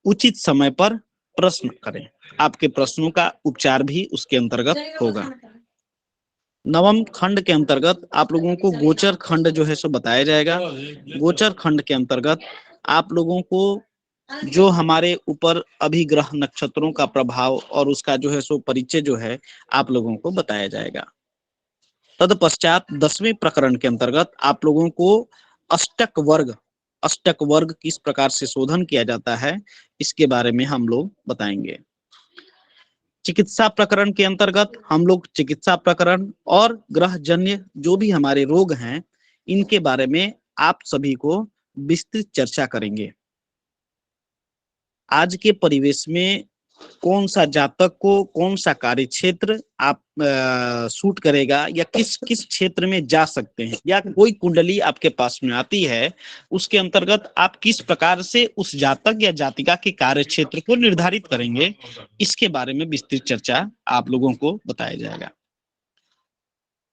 उचित समय पर प्रश्न करें। आपके प्रश्नों का उपचार भी उसके अंतर्गत होगा। नवम खंड के अंतर्गत आप लोगों को गोचर खंड जो है सो बताया जाएगा। गोचर खंड के अंतर्गत आप लोगों को जो हमारे ऊपर अभी ग्रह नक्षत्रों का प्रभाव और उसका जो है सो परिचय जो है आप लोगों को बताया जाएगा। तदपश्चात 10वें प्रकरण के अंतर्गत आप लोगों को अष्टक वर्ग किस प्रकार से शोधन किया जाता है, इसके बारे में हम लोग बताएंगे। चिकित्सा प्रकरण के अंतर्गत हम लोग चिकित्सा प्रकरण और ग्रहजन्य जो भी हमारे रोग हैं, इनके बारे में आप सभी को विस्तृत चर्चा करेंगे। आज के परिवेश में कौन सा जातक को कौन सा कार्य क्षेत्र आप सूट करेगा या किस किस क्षेत्र में जा सकते हैं, या कोई कुंडली आपके पास में आती है, उसके अंतर्गत आप किस प्रकार से उस जातक या जातिका के कार्य क्षेत्र को निर्धारित करेंगे, इसके बारे में विस्तृत चर्चा आप लोगों को बताया जाएगा।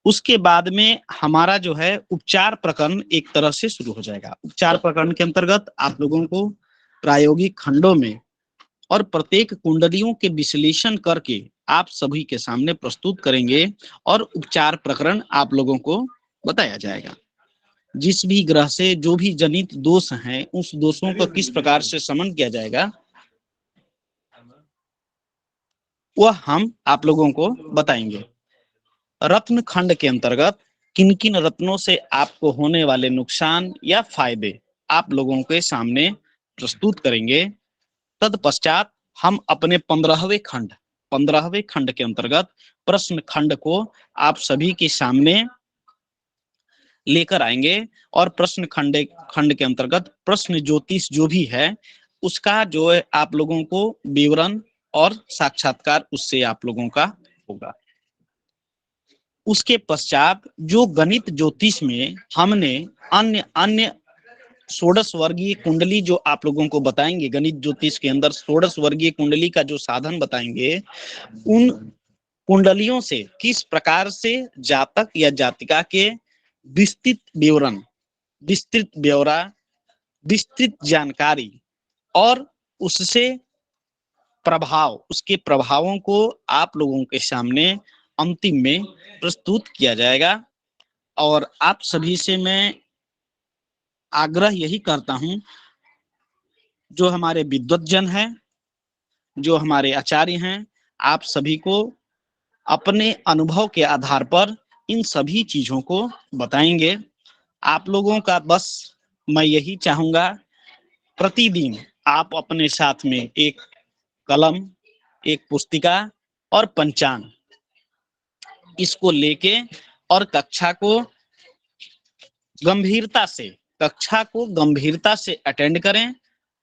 उसके बाद में हमारा जो है उपचार प्रकरण एक तरह से शुरू हो जाएगा। उपचार प्रकरण के अंतर्गत आप लोगों को प्रायोगिक खंडों में और प्रत्येक कुंडलियों के विश्लेषण करके आप सभी के सामने प्रस्तुत करेंगे और उपचार प्रकरण आप लोगों को बताया जाएगा। जिस भी ग्रह से जो भी जनित दोष हैं, उस दोषों को किस प्रकार से शमन किया जाएगा, वह हम आप लोगों को बताएंगे। रत्न खंड के अंतर्गत किन किन रत्नों से आपको होने वाले नुकसान या फायदे आप लोगों के सामने प्रस्तुत करेंगे। तत्पश्चात हम अपने 15वें खंड के अंतर्गत प्रश्न खंड को आप सभी के सामने लेकर आएंगे और प्रश्न खंड के अंतर्गत प्रश्न ज्योतिष जो भी है उसका जो है आप लोगों को विवरण और साक्षात्कार उससे आप लोगों का होगा। उसके पश्चात जो गणित ज्योतिष में हमने अन्य 16 वर्गीय कुंडली जो आप लोगों को बताएंगे, गणित ज्योतिष के अंदर 16 वर्गीय कुंडली का जो साधन बताएंगे, उन कुंडलियों से किस प्रकार से जातक या जातिका के विस्तृत विवरण, विस्तृत ब्यौरा, विस्तृत जानकारी और उससे प्रभाव, उसके प्रभावों को आप लोगों के सामने अंतिम में प्रस्तुत किया जाएगा। और आप सभी से मैं आग्रह यही करता हूं, जो हमारे विद्वतजन हैं, जो हमारे आचार्य हैं, आप सभी को अपने अनुभव के आधार पर इन सभी चीजों को बताएंगे। आप लोगों का बस मैं यही चाहूंगा, प्रतिदिन आप अपने साथ में एक कलम, एक पुस्तिका और पंचांग इसको लेके और कक्षा को गंभीरता से अटेंड करें।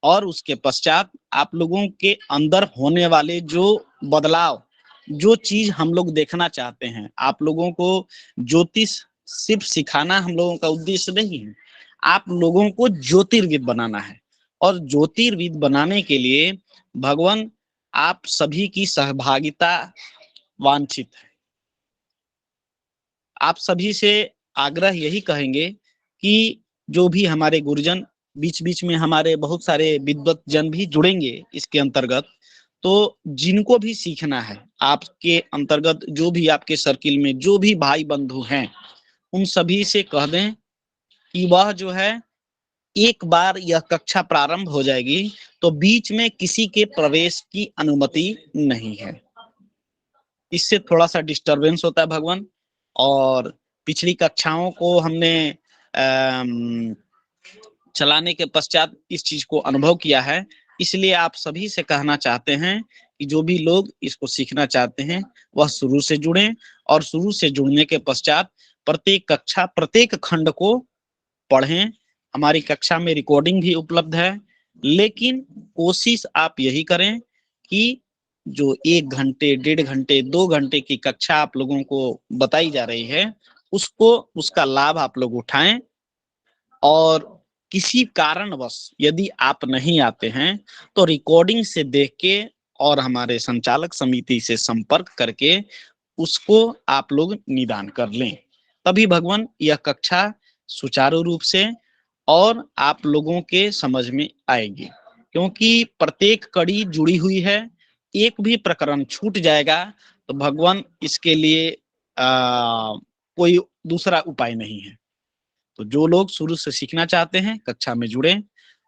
और उसके पश्चात आप लोगों के अंदर होने वाले जो बदलाव, जो चीज हम लोग देखना चाहते हैं, आप लोगों को ज्योतिष सिर्फ सिखाना हम लोगों का उद्देश्य नहीं है, आप लोगों को ज्योतिर्विद बनाना है। और ज्योतिर्विद बनाने के लिए भगवान आप सभी की सहभागिता वांछित है। आप सभी से आग्रह यही कहेंगे कि जो भी हमारे गुरुजन, बीच बीच में हमारे बहुत सारे विद्वत जन भी जुड़ेंगे इसके अंतर्गत, तो जिनको भी सीखना है, आपके अंतर्गत जो भी आपके सर्किल में जो भी भाई बंधु हैं, उन सभी से कह दें कि वह जो है एक बार यह कक्षा प्रारंभ हो जाएगी तो बीच में किसी के प्रवेश की अनुमति नहीं है। इससे थोड़ा सा डिस्टरबेंस होता है भगवान। और पिछली कक्षाओं को हमने चलाने के पश्चात इस चीज को अनुभव किया है, इसलिए आप सभी से कहना चाहते हैं कि जो भी लोग इसको सीखना चाहते हैं वह शुरू से जुड़ें। और शुरू से जुड़ने के पश्चात प्रत्येक कक्षा प्रत्येक खंड को पढ़ें। हमारी कक्षा में रिकॉर्डिंग भी उपलब्ध है, लेकिन कोशिश आप यही करें कि जो 1 घंटे 1.5 घंटे 2 घंटे की कक्षा आप लोगों को बताई जा रही है, उसका लाभ आप लोग उठाएं। और किसी कारणवश यदि आप नहीं आते हैं तो रिकॉर्डिंग से देख के और हमारे संचालक समिति से संपर्क करके उसको आप लोग निदान कर लें, तभी भगवान यह कक्षा सुचारू रूप से और आप लोगों के समझ में आएगी। क्योंकि प्रत्येक कड़ी जुड़ी हुई है, एक भी प्रकरण छूट जाएगा तो भगवान इसके लिए कोई दूसरा उपाय नहीं है। तो जो लोग शुरू से सीखना चाहते हैं कक्षा में जुड़े।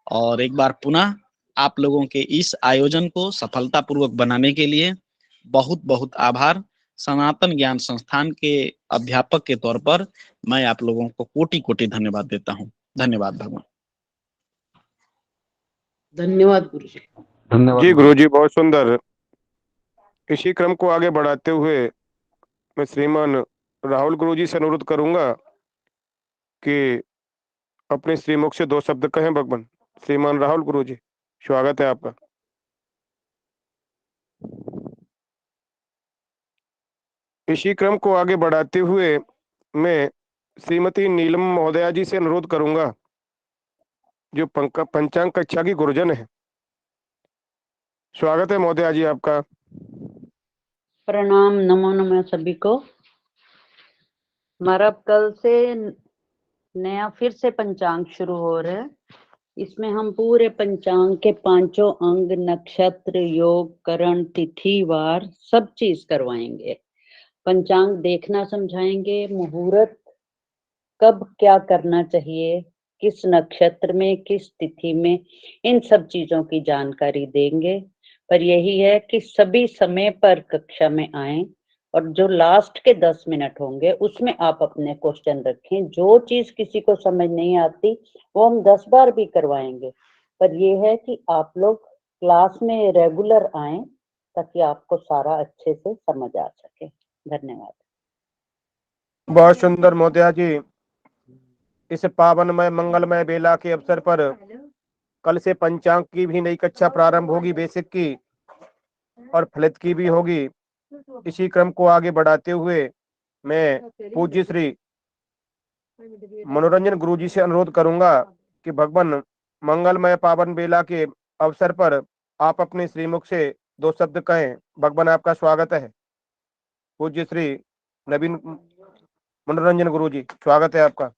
और एक बार पुनः आप लोगों के इस आयोजन को सफलतापूर्वक बनाने के लिए बहुत बहुत आभार। सनातन ज्ञान संस्थान के अध्यापक के तौर पर मैं आप लोगों को कोटि कोटि धन्यवाद देता हूँ। धन्यवाद भगवान। धन्यवाद गुरुजी। धन्यवाद जी गुरुजी, बहुत सुंदर। इसी क्रम को आगे बढ़ाते हुए मैं श्रीमान राहुल गुरुजी से अनुरोध करूंगा कि अपने श्रीमुख से 2 शब्द कहें। भगवान श्रीमान राहुल गुरुजी, स्वागत है आपका। इसी क्रम को आगे बढ़ाते हुए मैं श्रीमती नीलम महोदया जी से अनुरोध करूंगा, जो पंचांग कक्षा की गुरुजन है। स्वागत है महोदया जी आपका। प्रणाम, नमो नमः सभी को। हमारा कल से नया फिर से पंचांग शुरू हो रहा है। इसमें हम पूरे पंचांग के 5 अंग, नक्षत्र, योग, करण, तिथि, वार सब चीज करवाएंगे। पंचांग देखना समझाएंगे, मुहूर्त कब क्या करना चाहिए, किस नक्षत्र में, किस तिथि में, इन सब चीजों की जानकारी देंगे। पर यही है कि सभी समय पर कक्षा में आएं और जो लास्ट के 10 मिनट होंगे उसमें आप अपने क्वेश्चन रखें। जो चीज किसी को समझ नहीं आती वो हम 10 बार भी करवाएंगे, पर ये है कि आप लोग क्लास में रेगुलर आएं ताकि आपको सारा अच्छे से समझ आ सके। धन्यवाद। बहुत सुंदर महोदया जी। इस पावनमय मंगलमय बेला के अवसर पर कल से पंचांग की भी नई कक्षा प्रारंभ होगी, बेसिक की और फलित की भी होगी। इसी क्रम को आगे बढ़ाते हुए मैं पूज्य श्री मनोरंजन गुरुजी से अनुरोध करूंगा कि भगवान मंगलमय पावन बेला के अवसर पर आप अपने श्रीमुख से 2 शब्द कहें। भगवान आपका स्वागत है। पूज्य श्री नवीन मनोरंजन गुरुजी, स्वागत है आपका।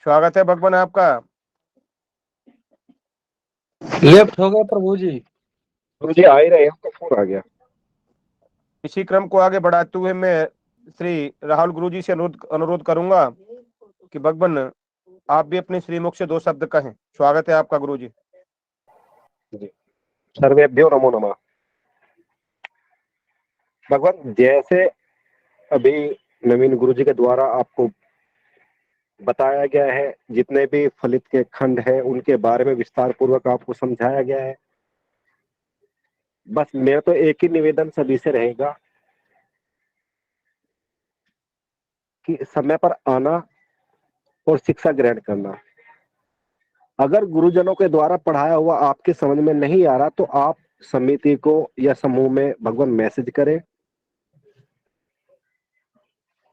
स्वागत है भगवान आपका। लेफ्ट हो गया प्रभु जी। गुरुजी आ ही रहे हैं, तो फोन आ गया। इसी क्रम को आगे बढ़ाते हुए मैं श्री राहुल गुरुजी से अनुरोध करूंगा कि भगवान आप भी अपने श्रीमुख से 2 शब्द कहें। स्वागत है आपका गुरुजी। सर्वेभ्यो नमो नमः। भगवान, जैसे अभी नवीन गुरुजी के द्वारा आपको बताया गया है, जितने भी फलित के खंड है उनके बारे में विस्तार पूर्वक आपको समझाया गया है। बस मेरा तो एक ही निवेदन सभी से रहेगा कि समय पर आना और शिक्षा ग्रहण करना। अगर गुरुजनों के द्वारा पढ़ाया हुआ आपके समझ में नहीं आ रहा तो आप समिति को या समूह में भगवान मैसेज करें।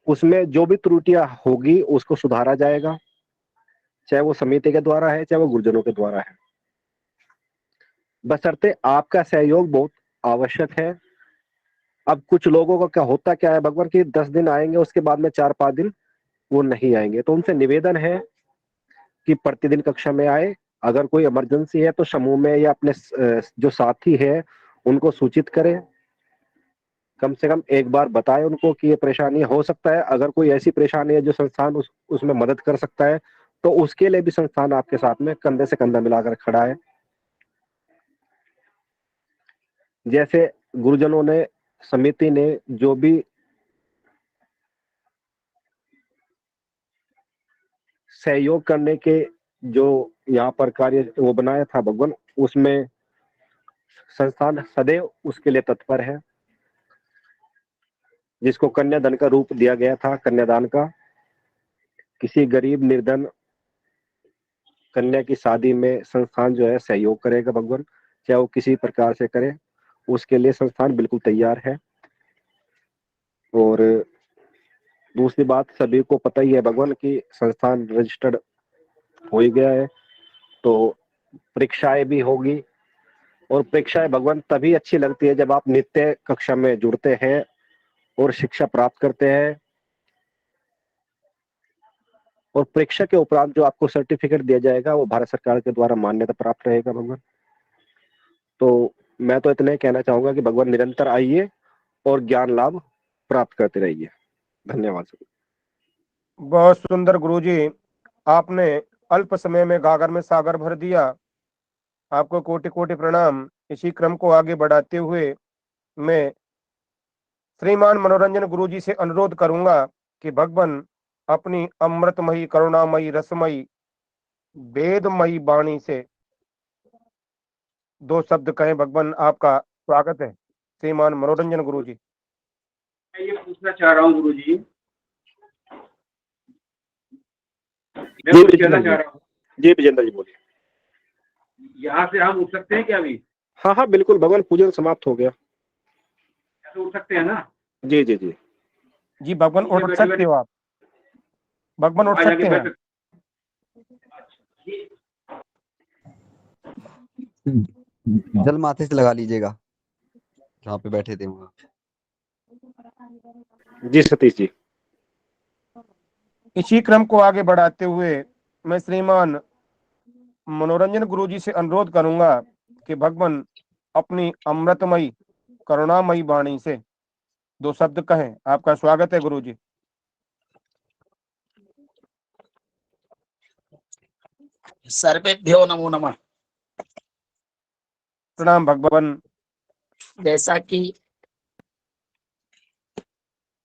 उसमें जो भी त्रुटियां होगी उसको सुधारा जाएगा, चाहे वो समिति के द्वारा है चाहे वो गुरुजनों के द्वारा है। बशर्ते आपका सहयोग बहुत आवश्यक है। अब कुछ लोगों का क्या है भगवान कि 10 दिन आएंगे, उसके बाद में 4-5 दिन वो नहीं आएंगे। तो उनसे निवेदन है कि प्रतिदिन कक्षा में आए। अगर कोई इमरजेंसी है तो समूह में या अपने जो साथी है उनको सूचित करें। कम से कम एक बार बताएं उनको कि ये परेशानी हो सकता है। अगर कोई ऐसी परेशानी है जो संस्थान उसमें मदद कर सकता है तो उसके लिए भी संस्थान आपके साथ में कंधे से कंधा मिलाकर खड़ा है। जैसे गुरुजनों ने, समिति ने जो भी सहयोग करने के जो यहाँ पर कार्य वो बनाया था भगवान, उसमें संस्थान सदैव उसके लिए तत्पर है। जिसको कन्यादान का रूप दिया गया था, कन्यादान का, किसी गरीब निर्धन कन्या की शादी में संस्थान जो है सहयोग करेगा भगवान, चाहे वो किसी प्रकार से करे, उसके लिए संस्थान बिल्कुल तैयार है। और दूसरी बात, सभी को पता ही है भगवान कि संस्थान रजिस्टर्ड हो ही गया है, तो परीक्षाएं भी होगी। और परीक्षाएं भगवान तभी अच्छी लगती है जब आप नित्य कक्षा में जुड़ते हैं और शिक्षा प्राप्त करते हैं। और परीक्षा के उपरांत जो आपको सर्टिफिकेट दिया जाएगा वो भारत सरकार के द्वारा मान्यता प्राप्त रहेगा भगवान। तो मैं तो इतना ही कहना चाहूंगा कि भगवान निरंतर आइए और ज्ञान लाभ प्राप्त करते रहिए। धन्यवाद। बहुत सुंदर गुरुजी, आपने अल्प समय में गागर में सागर भर दिया। आपको कोटि कोटि प्रणाम। इसी क्रम को आगे बढ़ाते हुए मैं श्रीमान मनोरंजन गुरुजी से अनुरोध करूंगा कि भगवान अपनी अमृतमयी, करुणामयी, रसमयी, वेदमयी वाणी से 2 शब्द कहें। भगवान, आपका स्वागत है। श्रीमान मनोरंजन गुरुजी। मैं ये पूछना चाह रहा हूँ गुरुजी, मैं कुछ कहना चाह रहा हूँ। जी विजेंद्र जी बोलिए। यहाँ से हम उठ सकते हैं क्या अभी? हाँ हाँ बिल्कुल भगवान, पूजन समाप्त हो गया। ऐसे उठ सकते हैं ना? जी जी जी जी भगवान, उठ सकते हो आप। भगवान उठ सकते हैं। जल माथे से लगा लीजिएगा जहाँ पे बैठे थे वहाँ। जी सतीश जी। इसी क्रम को आगे बढ़ाते हुए मैं श्रीमान मनोरंजन गुरुजी से अनुरोध करूंगा कि भगवान अपनी अमृतमयी, करुणामयी वाणी से 2 शब्द कहें। आपका स्वागत है गुरुजी। सर्वेभ्यो नमो नमः। प्रणाम भगवान। जैसा कि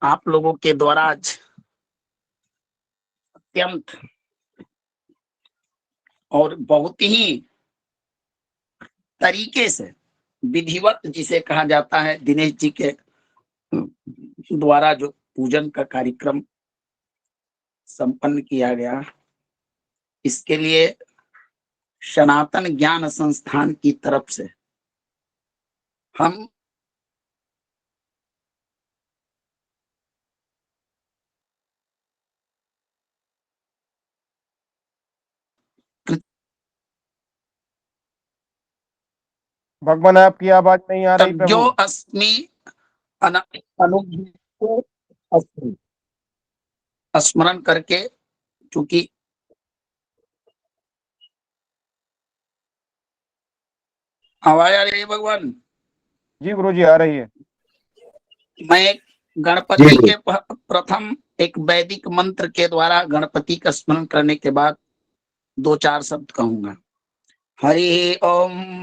आप लोगों के द्वारा आज अत्यंत और बहुत ही तरीके से विधिवत, जिसे कहा जाता है, दिनेश जी के द्वारा जो पूजन का कार्यक्रम संपन्न किया गया, इसके लिए सनातन ज्ञान संस्थान की तरफ से हम भगवान, आपकी आवाज नहीं आ रही जो प्रभु। अस्मि अनुभूतो अस्मि स्मरण करके, चूंकि आवाज आ रही है भगवान। जी गुरुजी, आ रही है। मैं गणपति के प्रथम एक वैदिक मंत्र के द्वारा गणपति का स्मरण करने के बाद 2-4 शब्द कहूंगा। हरि ओम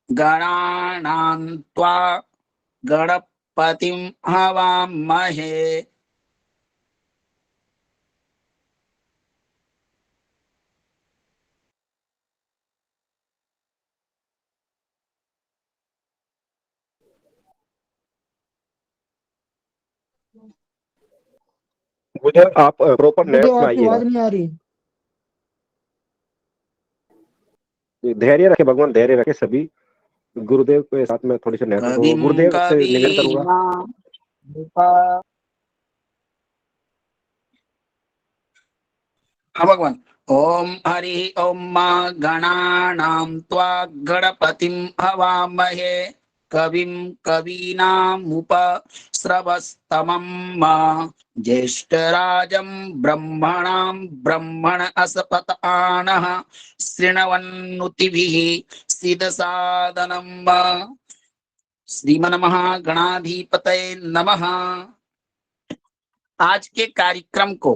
गणानां त्वा गणपतिं हवामहे मुझे आप प्रॉपर नेटवर्क में आइएगा। आवाज नहीं आ रही। धैर्य रखे भगवान, धैर्य रखे सभी। गुरुदेव के साथ में थोड़ी सी नेटवर्क, गुरुदेव से निवेदन करूंगा। हाँ भगवान। ओम हरि ओम गणानां त्वा गणपतिं हवामहे कविं कवीनामुपस्रवस्तमं ज्येष्ठराजं ब्रह्मणां ब्रह्मणस्पत आनः शृण्वन्नोतिभिः सिद्धसादनम्। श्रीमन्महागणाधिपतये नमः। आज के कार्यक्रम को